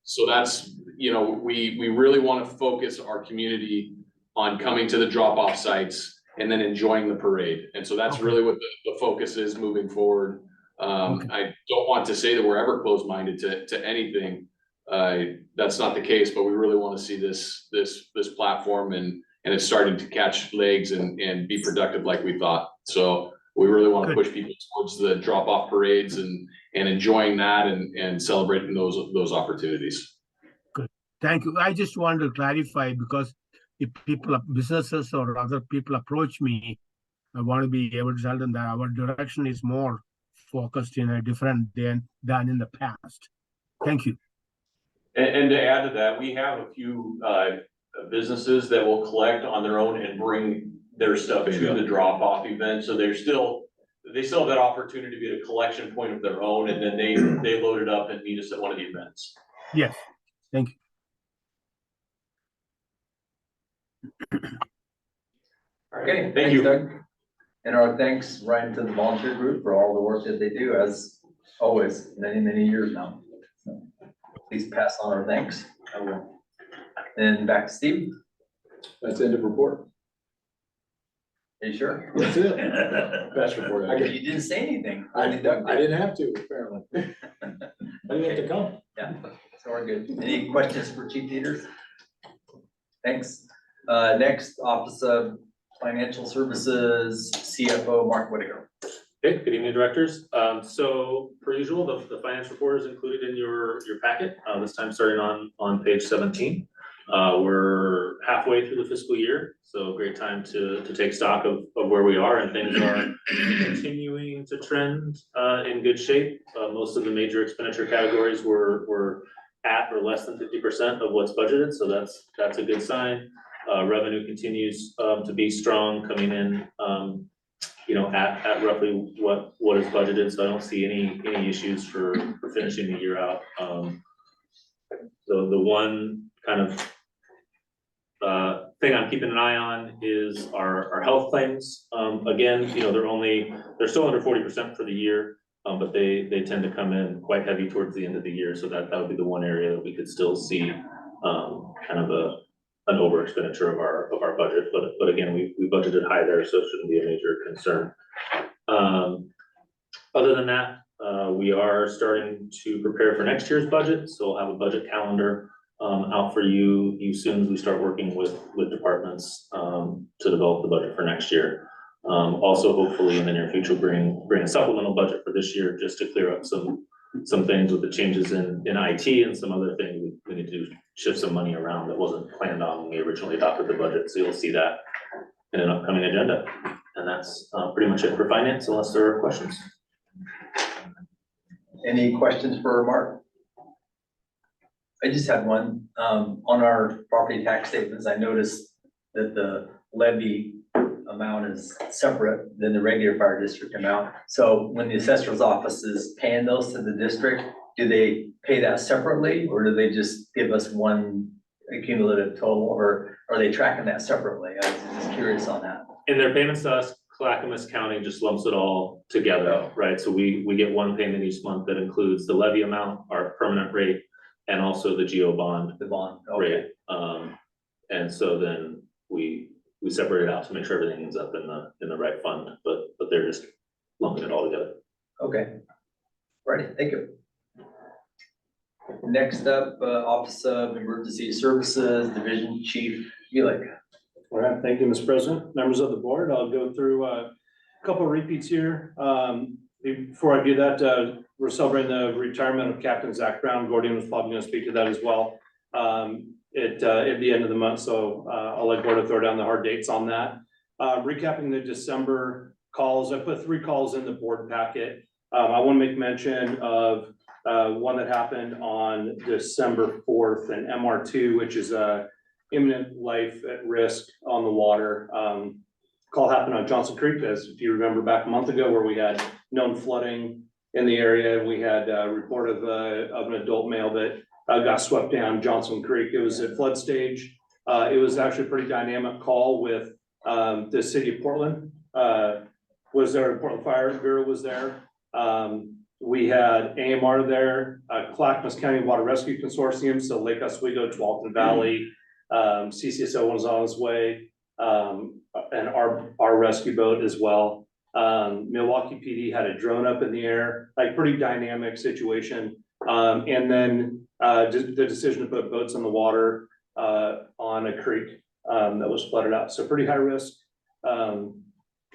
Speaker 4: So that's, you know, we really want to focus our community on coming to the drop-off sites and then enjoying the parade. And so that's really what the focus is moving forward. I don't want to say that we're ever closed-minded to anything. That's not the case, but we really want to see this platform and it's starting to catch legs and be productive like we thought. So we really want to push people towards the drop-off parades and enjoying that and celebrating those opportunities.
Speaker 6: Good, thank you. I just wanted to clarify because if people, businesses or other people approach me, I want to be able to tell them that our direction is more focused in a different than in the past. Thank you.
Speaker 3: And to add to that, we have a few businesses that will collect on their own and bring their stuff to the drop-off event. So they still have that opportunity to be at a collection point of their own, and then they load it up and meet us at one of the events.
Speaker 6: Yes, thank you.
Speaker 1: Okay,
Speaker 3: Thank you,
Speaker 1: Doug. And our thanks, Ryan, to the volunteer group for all the work that they do, as always, many years now. So please pass on our thanks. I will. And back to Steve.
Speaker 13: That's the end of report.
Speaker 1: Are you sure?
Speaker 13: That's it. Best report.
Speaker 1: You didn't say anything.
Speaker 13: I didn't have to, apparently. I didn't have to come.
Speaker 1: Yeah, so we're good. Any questions for Chief Peters? Thanks. Next, Office of Financial Services, CFO, Mark Whitaker.
Speaker 11: Okay, good evening, directors. So per usual, the finance report is included in your packet, this time starting on page 17. We're halfway through the fiscal year, so great time to take stock of where we are, and things are continuing to trend in good shape. Most of the major expenditure categories were at or less than 50% of what's budgeted, so that's a good sign. Revenue continues to be strong, coming in at roughly what is budgeted, so I don't see any issues for finishing the year out. So the one kind of thing I'm keeping an eye on is our health claims. Again, they're still under 40% for the year, but they tend to come in quite heavy towards the end of the year, so that would be the one area that we could still see kind of an over expenditure of our budget, but again, we budgeted high there, so it shouldn't be a major concern. Other than that, we are starting to prepare for next year's budget, so we'll have a budget calendar out for you soon as we start working with departments to develop the budget for next year. Also, hopefully in the near future, bring a supplemental budget for this year just to clear up some things with the changes in IT and some other things we need to shift some money around that wasn't planned on when we originally adopted the budget. So you'll see that in an upcoming agenda. And that's pretty much it for finance, unless there are questions.
Speaker 1: Any questions for Mark? I just had one. On our property tax statements, I noticed that the levy amount is separate than the regular fire district amount. So when the assessor's office is paying those to the district, do they pay that separately, or do they just give us one cumulative total, or are they tracking that separately? I was just curious on that.
Speaker 11: In their payments to us, Clackamas County just lumps it all together, right? So we get one payment each month that includes the levy amount, our permanent rate, and also the GO bond.
Speaker 1: The bond,
Speaker 11: rate. And so then we separate it out to make sure everything ends up in the right fund, but they're just lumping it all together.
Speaker 1: Okay. Ready, thank you. Next up, Office of Emergency Services, Division Chief Ulick.
Speaker 11: All right, thank you, Mr. President, members of the board. I'll go through a couple of repeats here. Before I do that, we're celebrating the retirement of Captain Zach Brown. Gordian was probably going to speak to that as well at the end of the month, so I'll let Gordo throw down the hard dates on that. Recapping the December calls, I put 3 calls in the board packet. I want to make mention of one that happened on December 4th, an MR2, which is a imminent life at risk on the water. Call happened on Johnson Creek, as if you remember back a month ago, where we had known flooding in the area, and we had a report of an adult male that got swept down Johnson Creek. It was at flood stage. It was actually a pretty dynamic call with the city of Portland was there, Portland Fire Bureau was there. We had AMR there, Clackamas County Water Rescue Consortium, so Lake Oswego, Tualatin Valley, CCSO was on its way, and our rescue boat as well. Milwaukee PD had a drone up in the air, like pretty dynamic situation. And then the decision to put boats in the water on a creek that was flooded out. So pretty high risk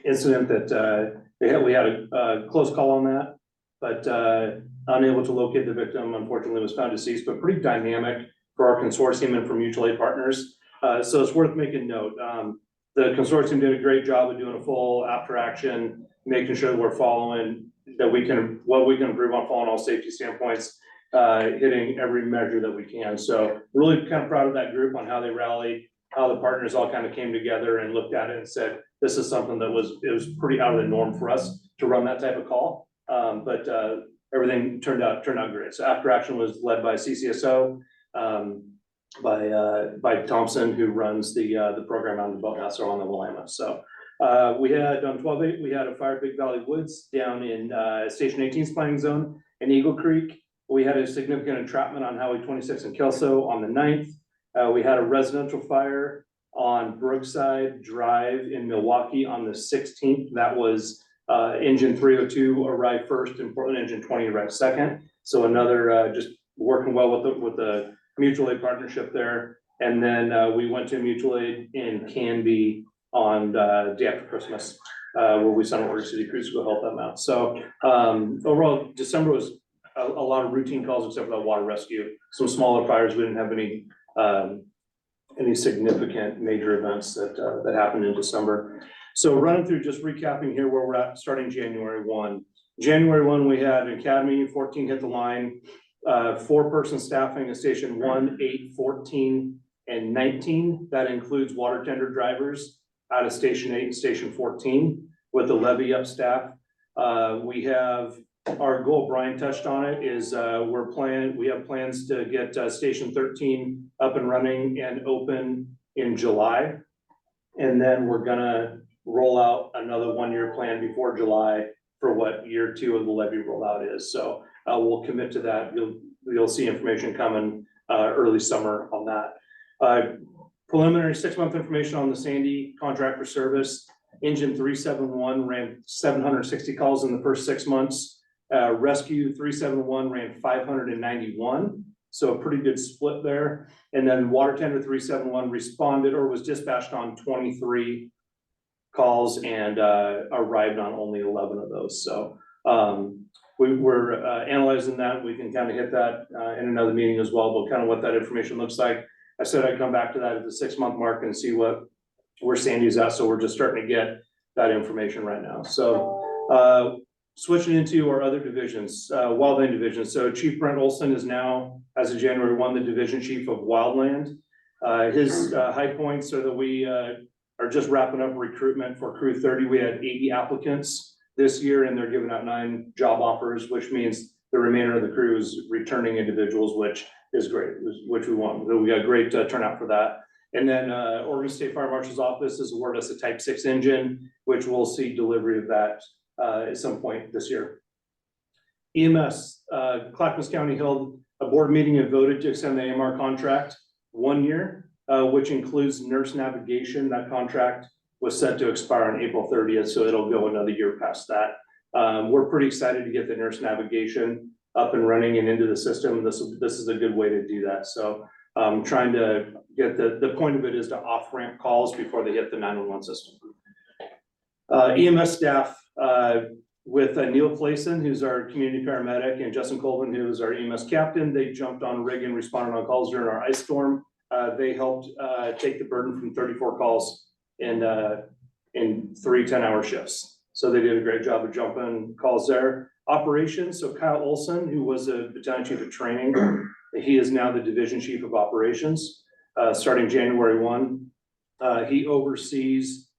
Speaker 11: incident that we had a close call on that, but unable to locate the victim, unfortunately was found deceased, but pretty dynamic for our consortium and for mutual aid partners. So it's worth making note. The consortium did a great job of doing a full after action, making sure that we're following, that what we can improve on following all safety standpoints, hitting every measure that we can. So really kind of proud of that group on how they rallied, how the partners all kind of came together and looked at it and said, this is something that was pretty out of the norm for us to run that type of call. But everything turned out great. So after action was led by CCSO, by Thompson, who runs the program on the boathouse or on the Willamette. So we had on 12/8, we had a fire Big Valley Woods down in Station 18's planning zone in Eagle Creek. We had a significant entrapment on Highway 26 in Kelso on the 9th. We had a residential fire on Brookside Drive in Milwaukee on the 16th. That was engine 302 arrived first and Portland engine 20 arrived second. So another just working well with the mutual aid partnership there. And then we went to mutual aid in Canby on the day after Christmas, where we sent an order city crews to go help them out. So overall, December was a lot of routine calls except for that water rescue. Some smaller fires. We didn't have any significant major events that happened in December. So running through, just recapping here where we're at starting January 1. January 1, we had Academy 14 hit the line, 4-person staffing at station 1, 8, 14, and 19. That includes water tender drivers out of station 8 and station 14 with the levy up staff. We have our goal, Brian touched on it, is we have plans to get station 13 up and running and open in July. And then we're gonna roll out another 1-year plan before July for what year 2 of the levy rollout is. So we'll commit to that. You'll see information coming early summer on that. Preliminary 6-month information on the Sandy contract for service. Engine 371 ran 760 calls in the first 6 months. Rescue 371 ran 591. So a pretty good split there. And then water tender 371 responded or was dispatched on 23 calls and arrived on only 11 of those. So we were analyzing that. We can kind of hit that in another meeting as well, but kind of what that information looks like. I said I'd come back to that at the 6-month mark and see where Sandy's at. So we're just starting to get that information right now. So switching into our other divisions, wildland division. So Chief Brent Olson is now, as of January 1, the division chief of wildland. His high points are that we are just wrapping up recruitment for crew 30. We had 80 applicants this year and they're giving out 9 job offers, which means the remainder of the crew is returning individuals, which is great, which we want. So we got a great turnout for that. And then Oregon State Fire Marshal's Office has awarded us a Type 6 engine, which we'll see delivery of that at some point this year. EMS, Clackamas County held a board meeting and voted to extend the AMR contract 1 year, which includes nurse navigation. That contract was set to expire on April 30th, so it'll go another year past that. We're pretty excited to get the nurse navigation up and running and into the system. This is a good way to do that. So trying to get the point of it is to off-ramp calls before they hit the 911 system. EMS staff with Neil Clayson, who's our community paramedic, and Justin Colvin, who is our EMS captain. They jumped on rig and responded on calls during our ice storm. They helped take the burden from 34 calls in 3 10-hour shifts. So they did a great job of jumping calls there. Operations, so Kyle Olson, who was a battalion chief of training, he is now the division chief of operations, starting January 1. He oversees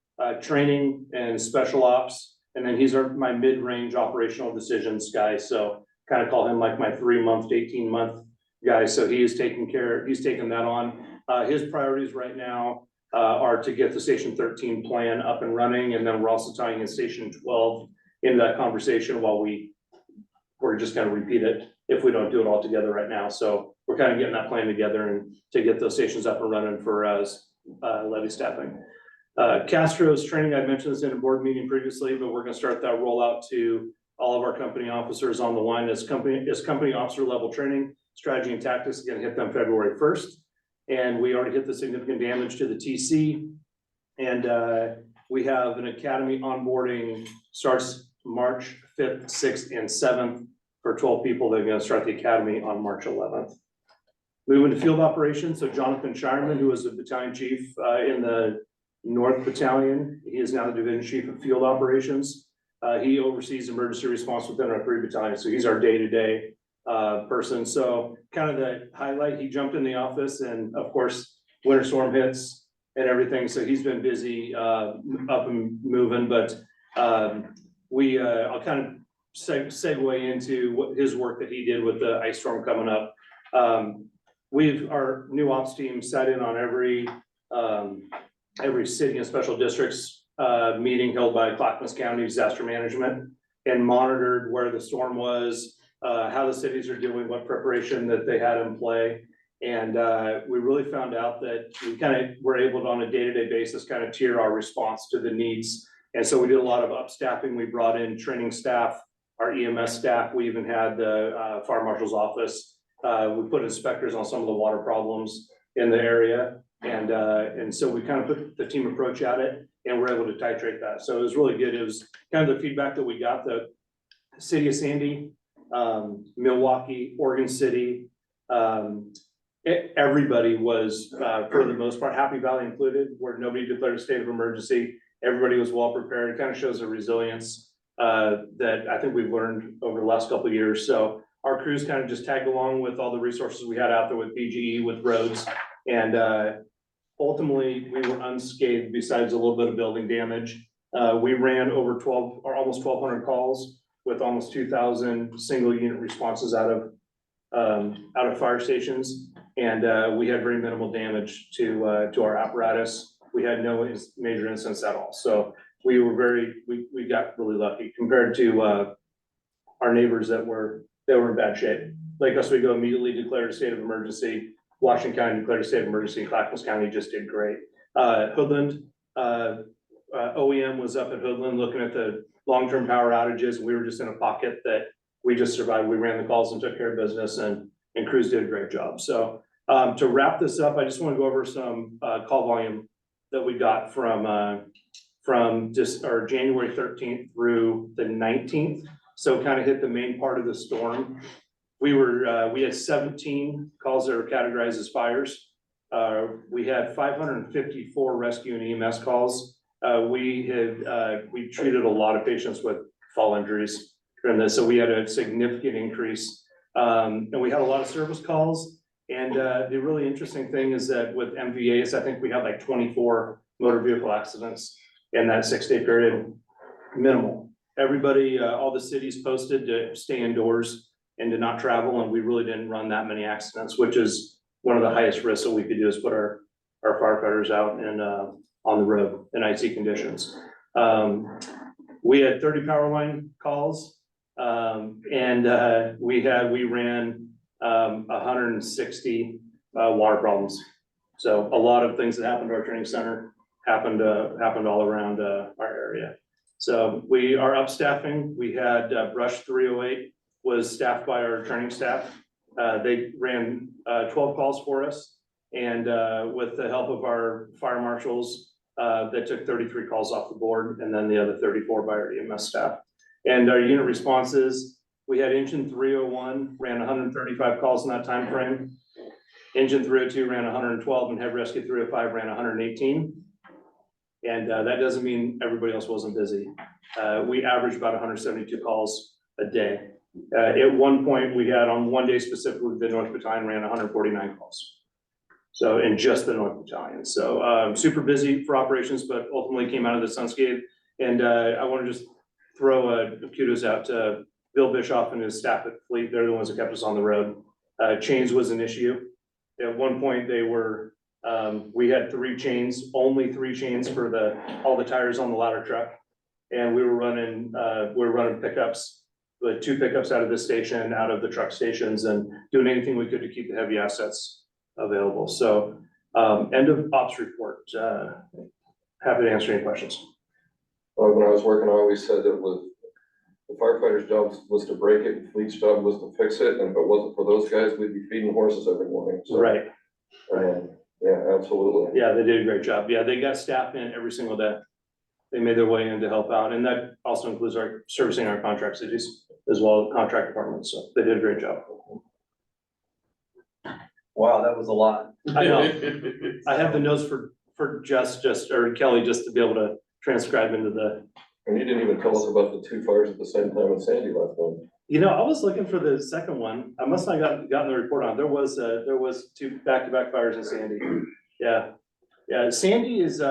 Speaker 11: training and special ops, and then he's my mid-range operational decisions guy. So kind of call him like my 3-month to 18-month guy. So he's taking that on. His priorities right now are to get the Station 13 plan up and running, and then we're also tying in Station 12 into that conversation while we we're just gonna repeat it if we don't do it all together right now. So we're kind of getting that plan together and to get those stations up and running for levy staffing. Castro's training, I mentioned this in a board meeting previously, but we're gonna start that rollout to all of our company officers on the line. As company officer level training, strategy and tactics is gonna hit them February 1st. And we already hit the significant damage to the TC. And we have an academy onboarding, starts March 5th, 6th, and 7th for 12 people. They're gonna start the academy on March 11th. Moving to field operations, so Jonathan Shireman, who was a battalion chief in the North Battalion, he is now the division chief of field operations. He oversees emergency response within our 3 battalions, so he's our day-to-day person. So kind of the highlight, he jumped in the office, and of course, winter storm hits and everything, so he's been busy up and moving, but I'll kind of segue into his work that he did with the ice storm coming up. Our new ops team sat in on every city and special districts meeting held by Clackamas County Disaster Management and monitored where the storm was, how the cities are doing, what preparation that they had in play. And we really found out that we kind of were able to, on a day-to-day basis, kind of tier our response to the needs. And so we did a lot of upstaffing. We brought in training staff, our EMS staff. We even had the fire marshal's office. We put inspectors on some of the water problems in the area. And so we kind of put the team approach at it, and we're able to titrate that. So it was really good. It was kind of the feedback that we got. The city of Sandy, Milwaukee, Oregon City, everybody was, for the most part, Happy Valley included, where nobody declared a state of emergency. Everybody was well prepared. It kind of shows the resilience that I think we've learned over the last couple of years. So our crews kind of just tagged along with all the resources we had out there with BGE, with roads, and ultimately we were unscathed besides a little bit of building damage. We ran over almost 1,200 calls with almost 2,000 single unit responses out of fire stations. And we had very minimal damage to our apparatus. We had no major incidents at all. So we got really lucky compared to our neighbors that were in bad shape. Lake Oswego immediately declared a state of emergency. Washington County declared a state of emergency. Clackamas County just did great. Hoodland, OEM was up at Hoodland looking at the long-term power outages. We were just in a pocket that we just survived. We ran the calls and took care of business, and crews did a great job. So to wrap this up, I just want to go over some call volume that we got from just our January 13th through the 19th. So kind of hit the main part of the storm. We had 17 calls that were categorized as fires. We had 554 rescue and EMS calls. We treated a lot of patients with fall injuries during this, so we had a significant increase. And we had a lot of service calls. And the really interesting thing is that with MVAs, I think we had like 24 motor vehicle accidents in that 6-day period, minimal. Everybody, all the cities posted to stay indoors and to not travel, and we really didn't run that many accidents, which is one of the highest risks that we could do, is put our firefighters out and on the road in icy conditions. We had 30 power line calls, and we ran 160 water problems. So a lot of things that happened to our training center happened all around our area. So we are upstaffing. We had Brush 308 was staffed by our training staff. They ran 12 calls for us, and with the help of our fire marshals, they took 33 calls off the board, and then the other 34 by our EMS staff. And our unit responses, we had Engine 301 ran 135 calls in that time frame. Engine 302 ran 112, and Heavy Rescue 305 ran 118. And that doesn't mean everybody else wasn't busy. We averaged about 172 calls a day. At one point, we had on one day specifically, the North Battalion ran 149 calls. So in just the North Battalion. So super busy for operations, but ultimately came out of this unscathed. And I want to just throw kudos out to Bill Bischoff and his staff at Fleet. They're the ones that kept us on the road. Chains was an issue. At one point, we had 3 chains, only 3 chains for all the tires on the ladder truck, and we were running pickups with 2 pickups out of this station, out of the truck stations, and doing anything we could to keep the heavy assets available. So, end of ops report. Happy to answer any questions.
Speaker 2: When I was working, I always said that with the firefighter's job was to break it, fleet's job was to fix it, and if it wasn't for those guys, we'd be feeding horses every morning. So,
Speaker 11: Right.
Speaker 2: Yeah, absolutely.
Speaker 11: Yeah, they did a great job. Yeah, they got staff in every single day. They made their way in to help out, and that also includes our servicing our contract cities as well as contract departments. So they did a great job.
Speaker 1: Wow, that was a lot.
Speaker 11: I know. I have the notes for just or Kelly just to be able to transcribe into the.
Speaker 2: And you didn't even tell us about the 2 fires at the same time in Sandy last time.
Speaker 11: You know, I was looking for the second one. I must not gotten the report on. There was 2 back-to-back fires in Sandy. Yeah. Yeah, Sandy is,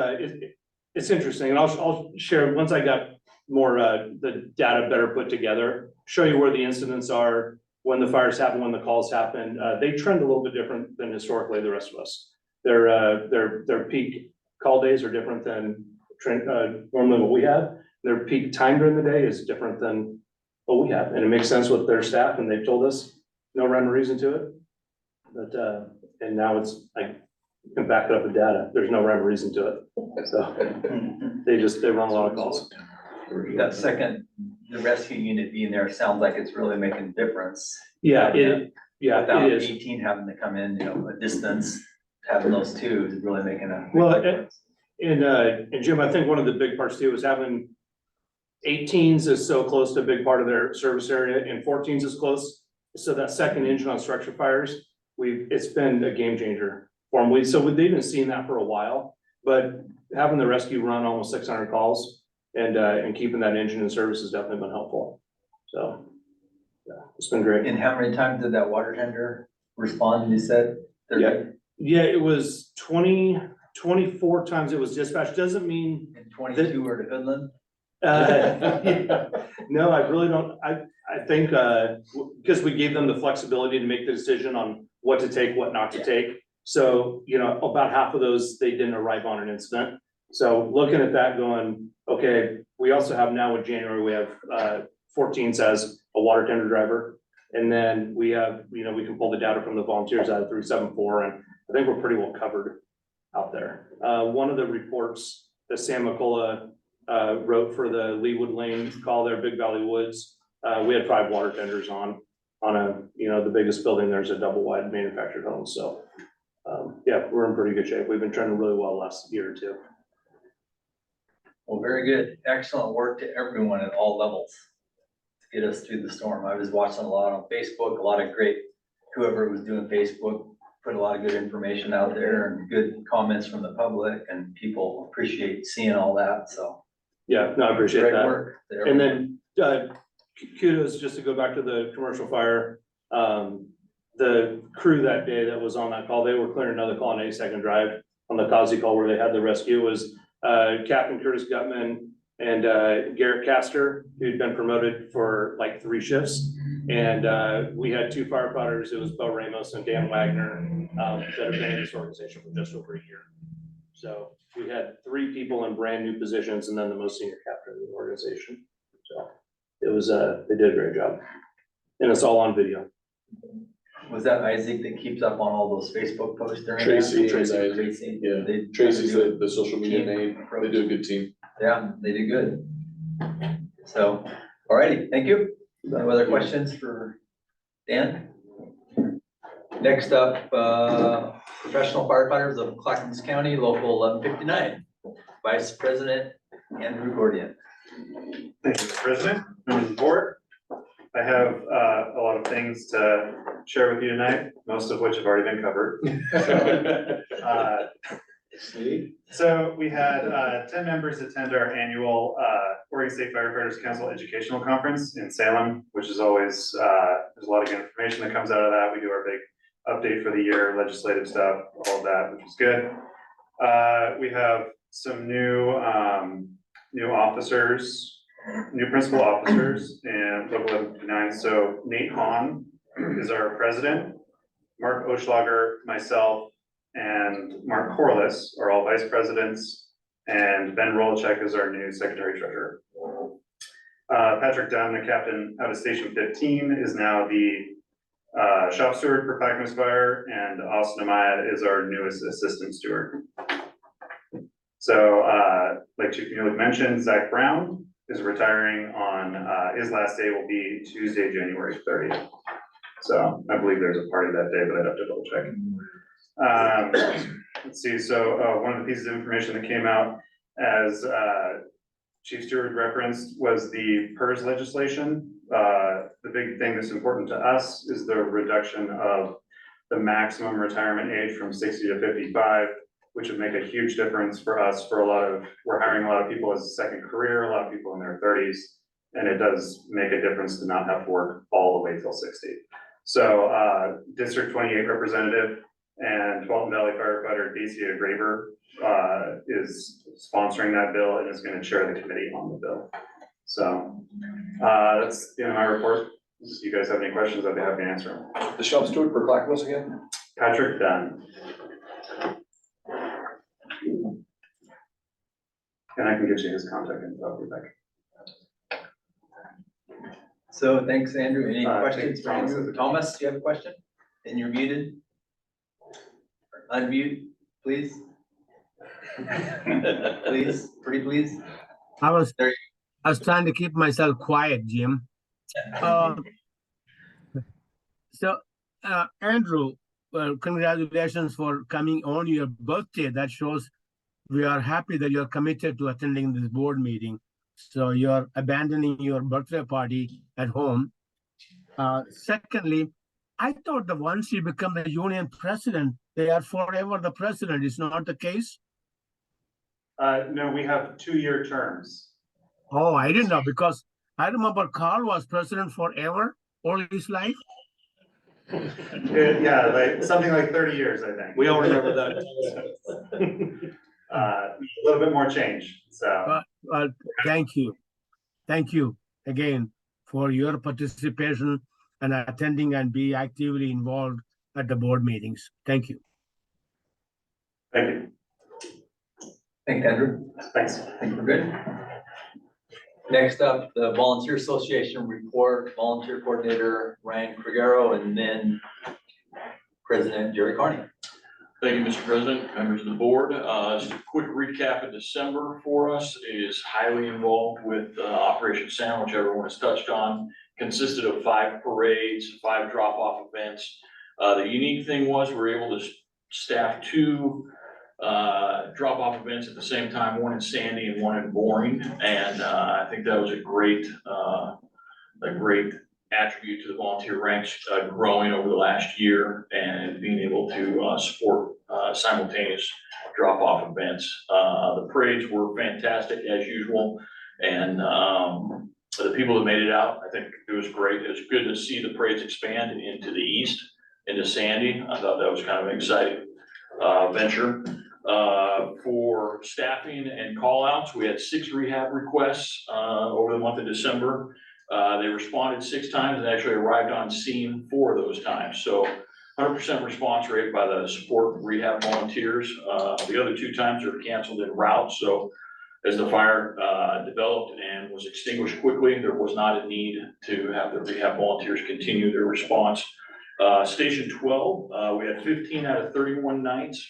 Speaker 11: it's interesting, and I'll share, once I got more, the data better put together, show you where the incidents are, when the fires happen, when the calls happen. They trend a little bit different than historically the rest of us. Their peak call days are different than normally what we have. Their peak time during the day is different than what we have, and it makes sense with their staff, and they've told us no rhyme or reason to it. But, and now it's, I can back it up with data, there's no rhyme or reason to it, so they run a lot of calls.
Speaker 1: That second, the rescue unit being there sounds like it's really making a difference.
Speaker 11: Yeah,
Speaker 1: Without
Speaker 11: it is.
Speaker 1: 18 having to come in, a distance, having those 2 is really making a big
Speaker 11: Well,
Speaker 1: difference.
Speaker 11: And Jim, I think one of the big parts too is having 18s is so close to a big part of their service area, and 14s is close. So that second engine on structure fires, it's been a game changer for them. They've been seeing that for a while, but having the rescue run almost 600 calls and keeping that engine in service has definitely been helpful. So, yeah, it's been great.
Speaker 1: And how many times did that water tender respond, you said?
Speaker 11: 30? Yeah, it was 24 times it was dispatched. Doesn't mean.
Speaker 1: And 22 were to Finland?
Speaker 11: No, I really don't. I think, because we gave them the flexibility to make the decision on what to take, what not to take. So, about half of those, they didn't arrive on an incident. So looking at that going, okay, we also have now in January, we have 14 says a water tender driver. And then we have, we can pull the data from the volunteers out of 374, and I think we're pretty well covered out there. One of the reports that Sam McCullough wrote for the Leewood Lane call there, Big Valley Woods, we had 5 water tenders on a, the biggest building there's a double wide manufactured home. So, yeah, we're in pretty good shape. We've been trending really well last year or 2.
Speaker 1: Well, very good. Excellent work to everyone at all levels to get us through the storm. I was watching a lot on Facebook, a lot of great, whoever was doing Facebook put a lot of good information out there and good comments from the public, and people appreciate seeing all that. So
Speaker 11: yeah, no, I appreciate
Speaker 1: great
Speaker 11: that.
Speaker 1: work to
Speaker 11: And
Speaker 1: everyone.
Speaker 11: then kudos, just to go back to the commercial fire, the crew that day that was on that call, they were clearing another call on 82nd Drive on the Causey call where they had the rescue was Captain Curtis Gutman and Garrett Castor, who'd been promoted for like 3 shifts. And we had 2 firefighters. It was Bo Ramos and Dan Wagner that have been in this organization for just over a year. So we had 3 people in brand new positions, and then the most senior captain of the organization. So it was they did a great job, and it's all on video.
Speaker 1: Was that Isaac that keeps up on all those Facebook posts during
Speaker 4: Tracy,
Speaker 1: that?
Speaker 4: Tracy.
Speaker 1: Yeah.
Speaker 4: Yeah, Tracy's the social media name. They do a good team.
Speaker 1: Yeah, they do good. So, all righty, thank you. No other questions for Dan? Next up, professional firefighters of Clackamas County, Local 1159, Vice President Andrew Gordian.
Speaker 10: Thank you, Mr. President, members of the board. I have a lot of things to share with you tonight, most of which have already been covered. So we had 10 members attend our annual Oregon State Firefighters Council Educational Conference in Salem, which is always, there's a lot of good information that comes out of that. We do our big update for the year, legislative stuff, all of that, which is good. We have some new officers, new principal officers in Local 1159. So Nate Hahn is our president. Mark Oschlager, myself, and Mark Corliss are all vice presidents, and Ben Rolchek is our new secretary treasurer. Patrick Dunn, the captain out of Station 15, is now the shop steward for Clackamas Fire, and Austin Amaya is our newest assistant steward. So, like Chief Muley mentioned, Zach Brown is retiring on, his last day will be Tuesday, January 30th. So I believe there's a party that day, but I'd have to double check. Let's see, so, one of the pieces of information that came out as, Chief Stewart referenced was the PERS legislation. The big thing that's important to us is the reduction of the maximum retirement age from 60 to 55, which would make a huge difference for us for we're hiring a lot of people as a second career, a lot of people in their 30s, and it does make a difference to not have to work all the way till 60. So District 28 representative and Fulton Valley firefighter Dacia Graber is sponsoring that bill and is going to chair the committee on the bill. So that's the end of my report. If you guys have any questions, I'd be happy to answer them.
Speaker 2: The shop steward for Clackamas again?
Speaker 10: Patrick Dunn. And I can get you his contact info, I'll be back.
Speaker 1: So thanks, Andrew. Any questions
Speaker 10: thanks,
Speaker 1: for
Speaker 10: Thomas.
Speaker 1: Andrew? Thomas, do you have a question? And you're muted. Unmute, please. Please, pretty please.
Speaker 6: I was trying to keep myself quiet, Jim. Andrew, well, congratulations for coming on your birthday. That shows we are happy that you're committed to attending this board meeting. So you're abandoning your birthday party at home. Secondly, I thought that once you become the union president, they are forever the president. Is not the case?
Speaker 10: No, we have 2-year terms.
Speaker 6: Oh, I didn't know, because I remember Carl was president forever, all his life.
Speaker 10: Yeah, like something like 30 years, I think.
Speaker 11: We all remember that.
Speaker 10: A little bit more change, so.
Speaker 6: Well, thank you. Thank you again for your participation and attending and be actively involved at the board meetings. Thank you.
Speaker 10: Thank you.
Speaker 1: Thanks, Andrew.
Speaker 10: Thanks.
Speaker 1: I think we're good. Next up, the Volunteer Association report, Volunteer Coordinator Ryan Crigero, and then President Jerry Carney.
Speaker 3: Thank you, Mr. President, members of the board. Just a quick recap of December for us is highly involved with Operation Sound, which everyone has touched on. Consisted of 5 parades, 5 drop-off events. The unique thing was we were able to staff 2 drop-off events at the same time, one in Sandy and one in Boring. And I think that was a great attribute to the volunteer ranks growing over the last year and being able to support simultaneous drop-off events. The parades were fantastic as usual, and the people that made it out, I think it was great. It was good to see the parades expand into the east, into Sandy. I thought that was kind of an exciting venture. For staffing and call-outs, we had 6 rehab requests over the month of December. They responded 6 times and actually arrived on scene 4 of those times. So 100% response rate by the support rehab volunteers. The other 2 times are canceled en route. So as the fire developed and was extinguished quickly, there was not a need to have the rehab volunteers continue their response. Station 12, we had 15 out of 31 nights.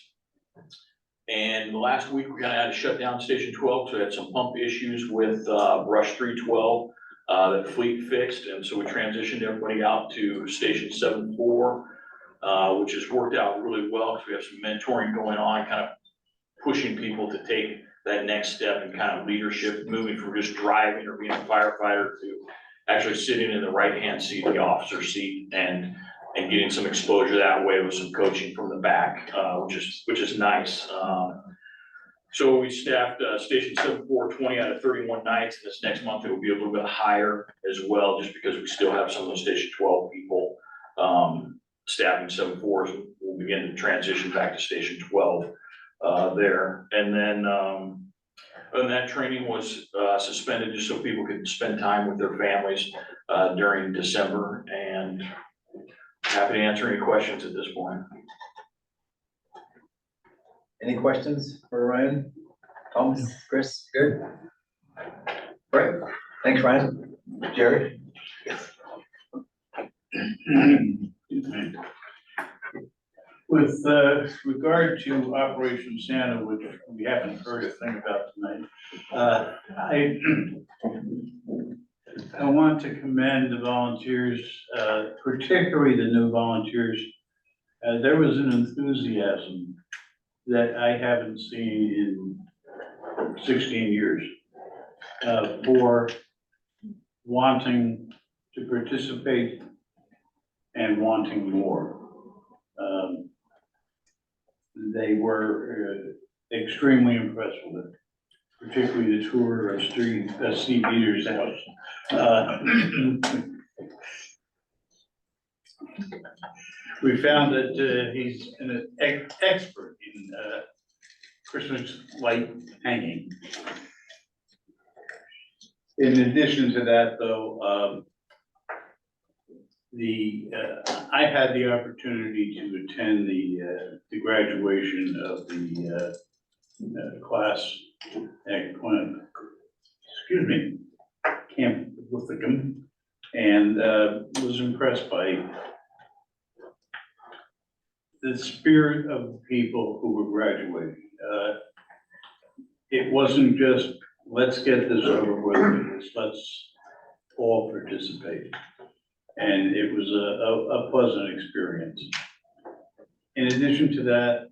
Speaker 3: And the last week we kind of had to shut down Station 12 because we had some pump issues with Brush 312 that Fleet fixed. And so we transitioned everybody out to Station 7-4, which has worked out really well because we have some mentoring going on, kind of pushing people to take that next step and kind of leadership, moving from just driving or being a firefighter to actually sitting in the right-hand seat, the officer seat, and getting some exposure that way with some coaching from the back, which is nice. So we staffed Station 7-4 20 out of 31 nights. This next month it will be a little bit higher as well, just because we still have some of those Station 12 people staffing 7-4s. We'll begin to transition back to Station 12 there. And then that training was suspended just so people could spend time with their families during December, and happy to answer any questions at this point.
Speaker 1: Any questions for Ryan? Thomas, Chris, good? Right. Thanks, Ryan. Jerry?
Speaker 5: With regard to Operation Santa, which we haven't heard a thing about tonight, I want to commend the volunteers, particularly the new volunteers. There was an enthusiasm that I haven't seen in 16 years for wanting to participate and wanting more. They were extremely impressed with it, particularly the tour of Steve Beater's house. We found that he's an expert in Christmas light hanging. In addition to that, though, I had the opportunity to attend the graduation of the class at Camp Withicum, and was impressed by the spirit of people who were graduating. It wasn't just, let's get this over with, it was let's all participate. And it was a pleasant experience. In addition to that,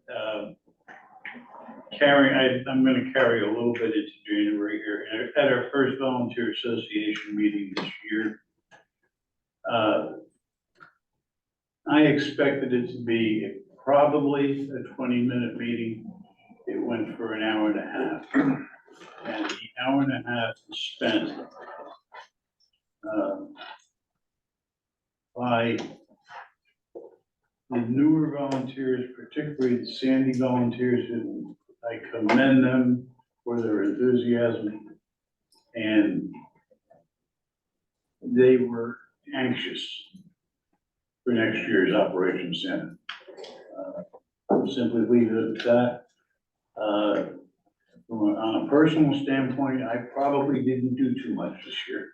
Speaker 5: I'm gonna carry a little bit into January here. At our first volunteer association meeting this year, I expected it to be probably a 20-minute meeting. It went for an hour and a half. And the hour and a half was spent by the newer volunteers, particularly the Sandy volunteers, who I commend them for their enthusiasm. And they were anxious for next year's Operation Santa. Simply leave it at that. On a personal standpoint, I probably didn't do too much this year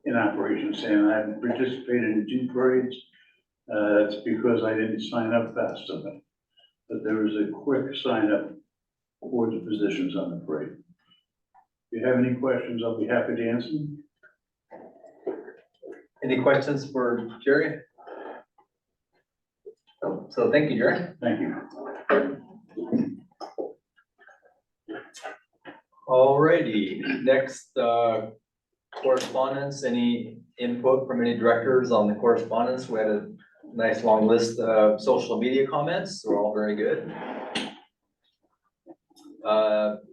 Speaker 5: in Operation Santa. I haven't participated in 2 parades. That's because I didn't sign up fast enough. But there was a quick sign up for the positions on the parade. If you have any questions, I'll be happy to answer them.
Speaker 1: Any questions for Jerry? So thank you, Jerry.
Speaker 5: Thank you.
Speaker 1: Alrighty, next correspondence. Any input from any directors on the correspondence? We had a nice long list of social media comments. They're all very good.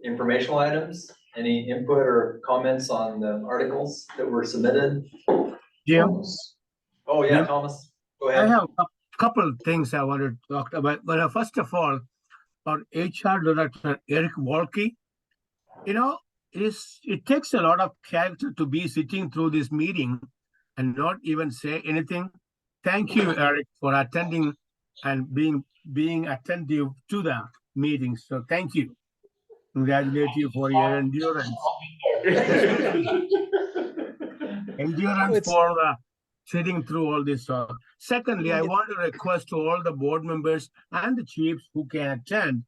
Speaker 1: Informational items. Any input or comments on the articles that were submitted?
Speaker 6: Jim?
Speaker 1: Oh yeah,
Speaker 6: Jim?
Speaker 1: Thomas, go
Speaker 6: I
Speaker 1: ahead.
Speaker 6: have a couple of things I wanted to talk about. But first of all, our HR director, Eric Walke, it takes a lot of character to be sitting through this meeting and not even say anything. Thank you, Eric, for attending and being attentive to the meeting. So thank you. Congratulate you for your endurance. Endurance for the sitting through all this. Secondly, I want to request to all the board members and the chiefs who can attend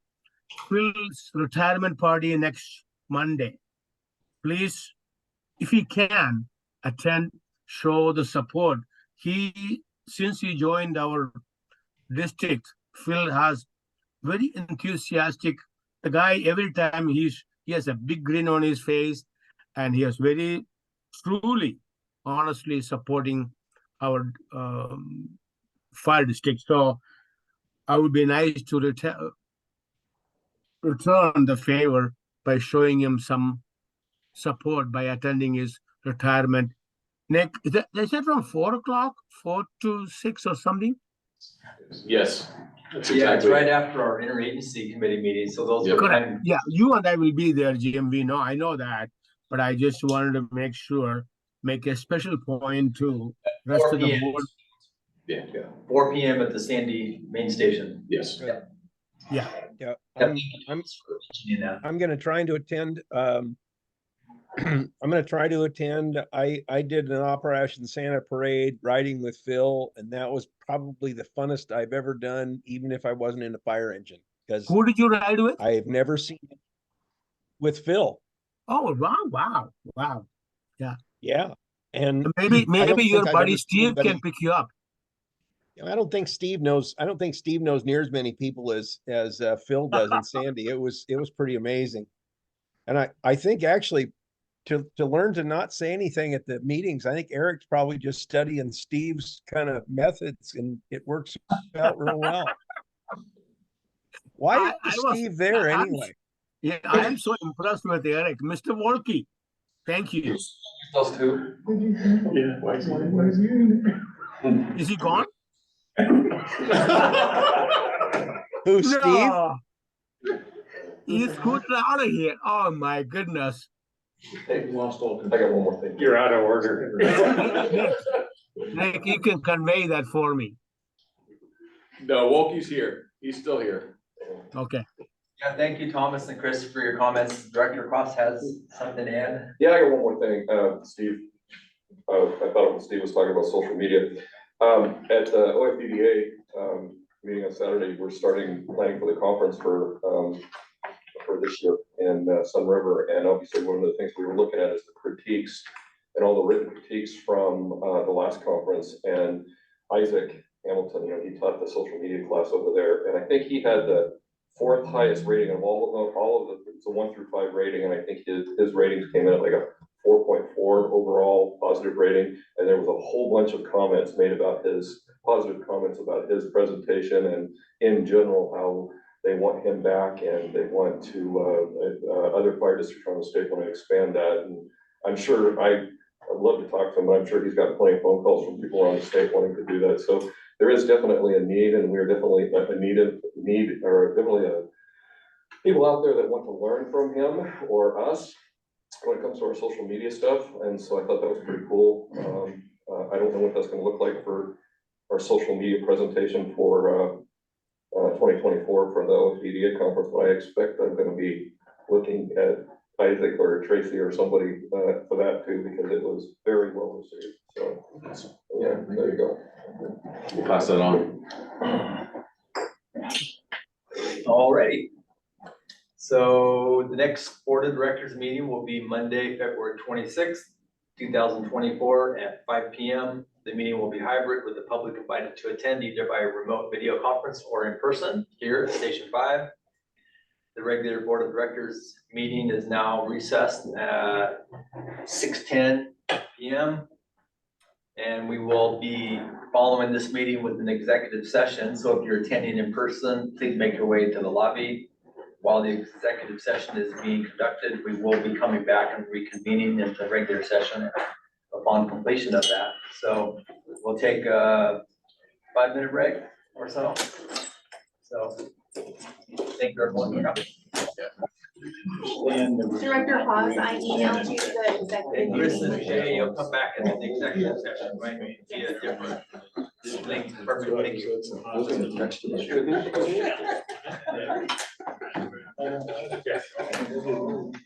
Speaker 6: Phil's retirement party next Monday. Please, if he can, attend, show the support. Since he joined our district, Phil has very enthusiastic. The guy, every time he has a big grin on his face, and he is very truly, honestly supporting our fire district. So I would be nice to return the favor by showing him some support by attending his retirement. Nick, is that from 4 o'clock, 4 to 6 or something?
Speaker 4: Yes. That's
Speaker 1: Yeah, it's
Speaker 4: exactly.
Speaker 1: right after our interagency committee meeting, so those are
Speaker 6: Correct.
Speaker 1: kind.
Speaker 6: Yeah, you and I will be there, GMV. No, I know that, but I just wanted to make a special point to rest of the board.
Speaker 4: Yeah.
Speaker 1: 4 p.m. at the Sandy main station.
Speaker 4: Yes.
Speaker 6: Yeah.
Speaker 8: I'm going to try to attend. I'm gonna try to attend. I did an Operation Santa Parade riding with Phil, and that was probably the funnest I've ever done, even if I wasn't in a fire engine, because
Speaker 6: Who did you ride with?
Speaker 8: I've never seen it with Phil.
Speaker 6: Oh, wow.
Speaker 8: Yeah. And
Speaker 6: Maybe
Speaker 8: I don't
Speaker 6: your
Speaker 8: think I've
Speaker 6: buddy
Speaker 8: ever seen
Speaker 6: Steve can
Speaker 8: anybody.
Speaker 6: pick you up.
Speaker 8: I don't think Steve knows near as many people as Phil does in Sandy. It was pretty amazing. And I think actually to learn to not say anything at the meetings, I think Eric's probably just studying Steve's kind of methods, and it works out real well. Why is Steve there anyway?
Speaker 6: Yeah, I am so impressed with Eric. Mr. Wolke, thank you.
Speaker 2: Those two.
Speaker 9: Yeah.
Speaker 6: Is he gone?
Speaker 8: Who, Steve?
Speaker 6: No. He's scooted out of here. Oh my goodness.
Speaker 2: Hey, lost all. I got one more thing.
Speaker 9: You're out of order.
Speaker 6: Nick, you can convey that for me.
Speaker 4: No, Wolke's here. He's still here.
Speaker 6: Okay.
Speaker 1: Yeah, thank you, Thomas and Chris, for your comments. Director Cross has something to add.
Speaker 2: Yeah, I got one more thing, Steve. I thought Steve was talking about social media. At the OFDDA meeting on Saturday, we're starting planning for the conference for this year in Sun River. And obviously, one of the things we were looking at is the critiques and all the written critiques from the last conference. And Isaac Hamilton, he taught the social media class over there, and I think he had the 4th highest rating of all of it's a 1 through 5 rating, and I think his ratings came in at like a 4.4 overall positive rating, and there was a whole bunch of comments made about positive comments about his presentation and in general how they want him back and they want to other fire districts around the state want to expand that. And I'm sure I'd love to talk to him, but I'm sure he's got plenty of phone calls from people around the state wanting to do that. So there is definitely a need, and we're definitely people out there that want to learn from him or us when it comes to our social media stuff. And so I thought that was pretty cool. I don't know what that's going to look like for our social media presentation for 2024 for the OFDDA conference, but I expect I'm going to be looking at Isaac or Tracy or somebody for that too, because it was very well received. So yeah, there you go.
Speaker 4: We'll pass that on.
Speaker 1: Alrighty. So the next Board of Directors meeting will be Monday, February 26th, 2024 at 5 p.m. The meeting will be hybrid with the public invited to attend either by a remote video conference or in person here at Station 5. The regular Board of Directors meeting is now recessed at 6:10 p.m. And we will be following this meeting with an executive session. So if you're attending in person, please make your way to the lobby. While the executive session is being conducted, we will be coming back and reconvening into regular session upon completion of that. So we'll take a 5-minute break or so. So thank you everyone for coming.
Speaker 14: Director Hawes, I emailed you the executive.
Speaker 1: And Chris and Jay, you'll come back in the executive session, right? Be a different link. Perfect, thank you.
Speaker 2: I was going to text you.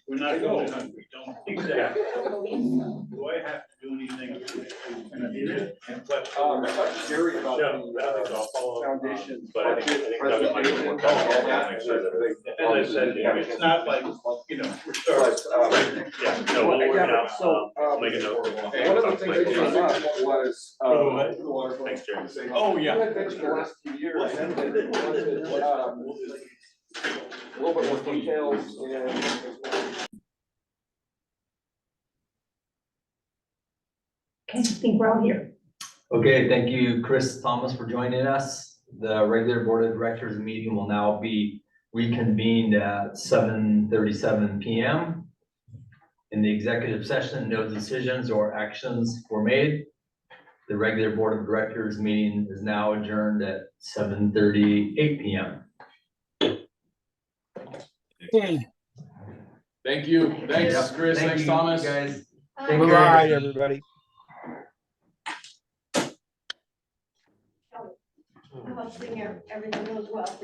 Speaker 5: We're not going hungry, don't. Exactly. Do I have to do anything?
Speaker 2: I talked to Jerry about the foundation.
Speaker 9: But I think Doug might have worked out. Make sure that-
Speaker 5: As I said, it's not like, we're starting.
Speaker 9: Yeah, no, we'll work it out. I'll make a note.
Speaker 2: One of the things they brought up was,
Speaker 9: Thanks, Jerry.
Speaker 2: oh, yeah. You had mentioned the last few years, and they wanted, a little bit more details and.
Speaker 14: Okay, I think we're all here.
Speaker 1: Okay, thank you, Chris Thomas, for joining us. The regular Board of Directors meeting will now be reconvened at 7:37 p.m. In the executive session, no decisions or actions were made. The regular Board of Directors meeting is now adjourned at 7:38 p.m.
Speaker 6: Okay.
Speaker 4: Thank you. Thanks, Chris.
Speaker 1: Thank
Speaker 4: Thanks,
Speaker 1: you,
Speaker 4: Thomas.
Speaker 1: guys.
Speaker 6: Take care.
Speaker 8: Bye, everybody.
Speaker 14: How about seeing everything goes well?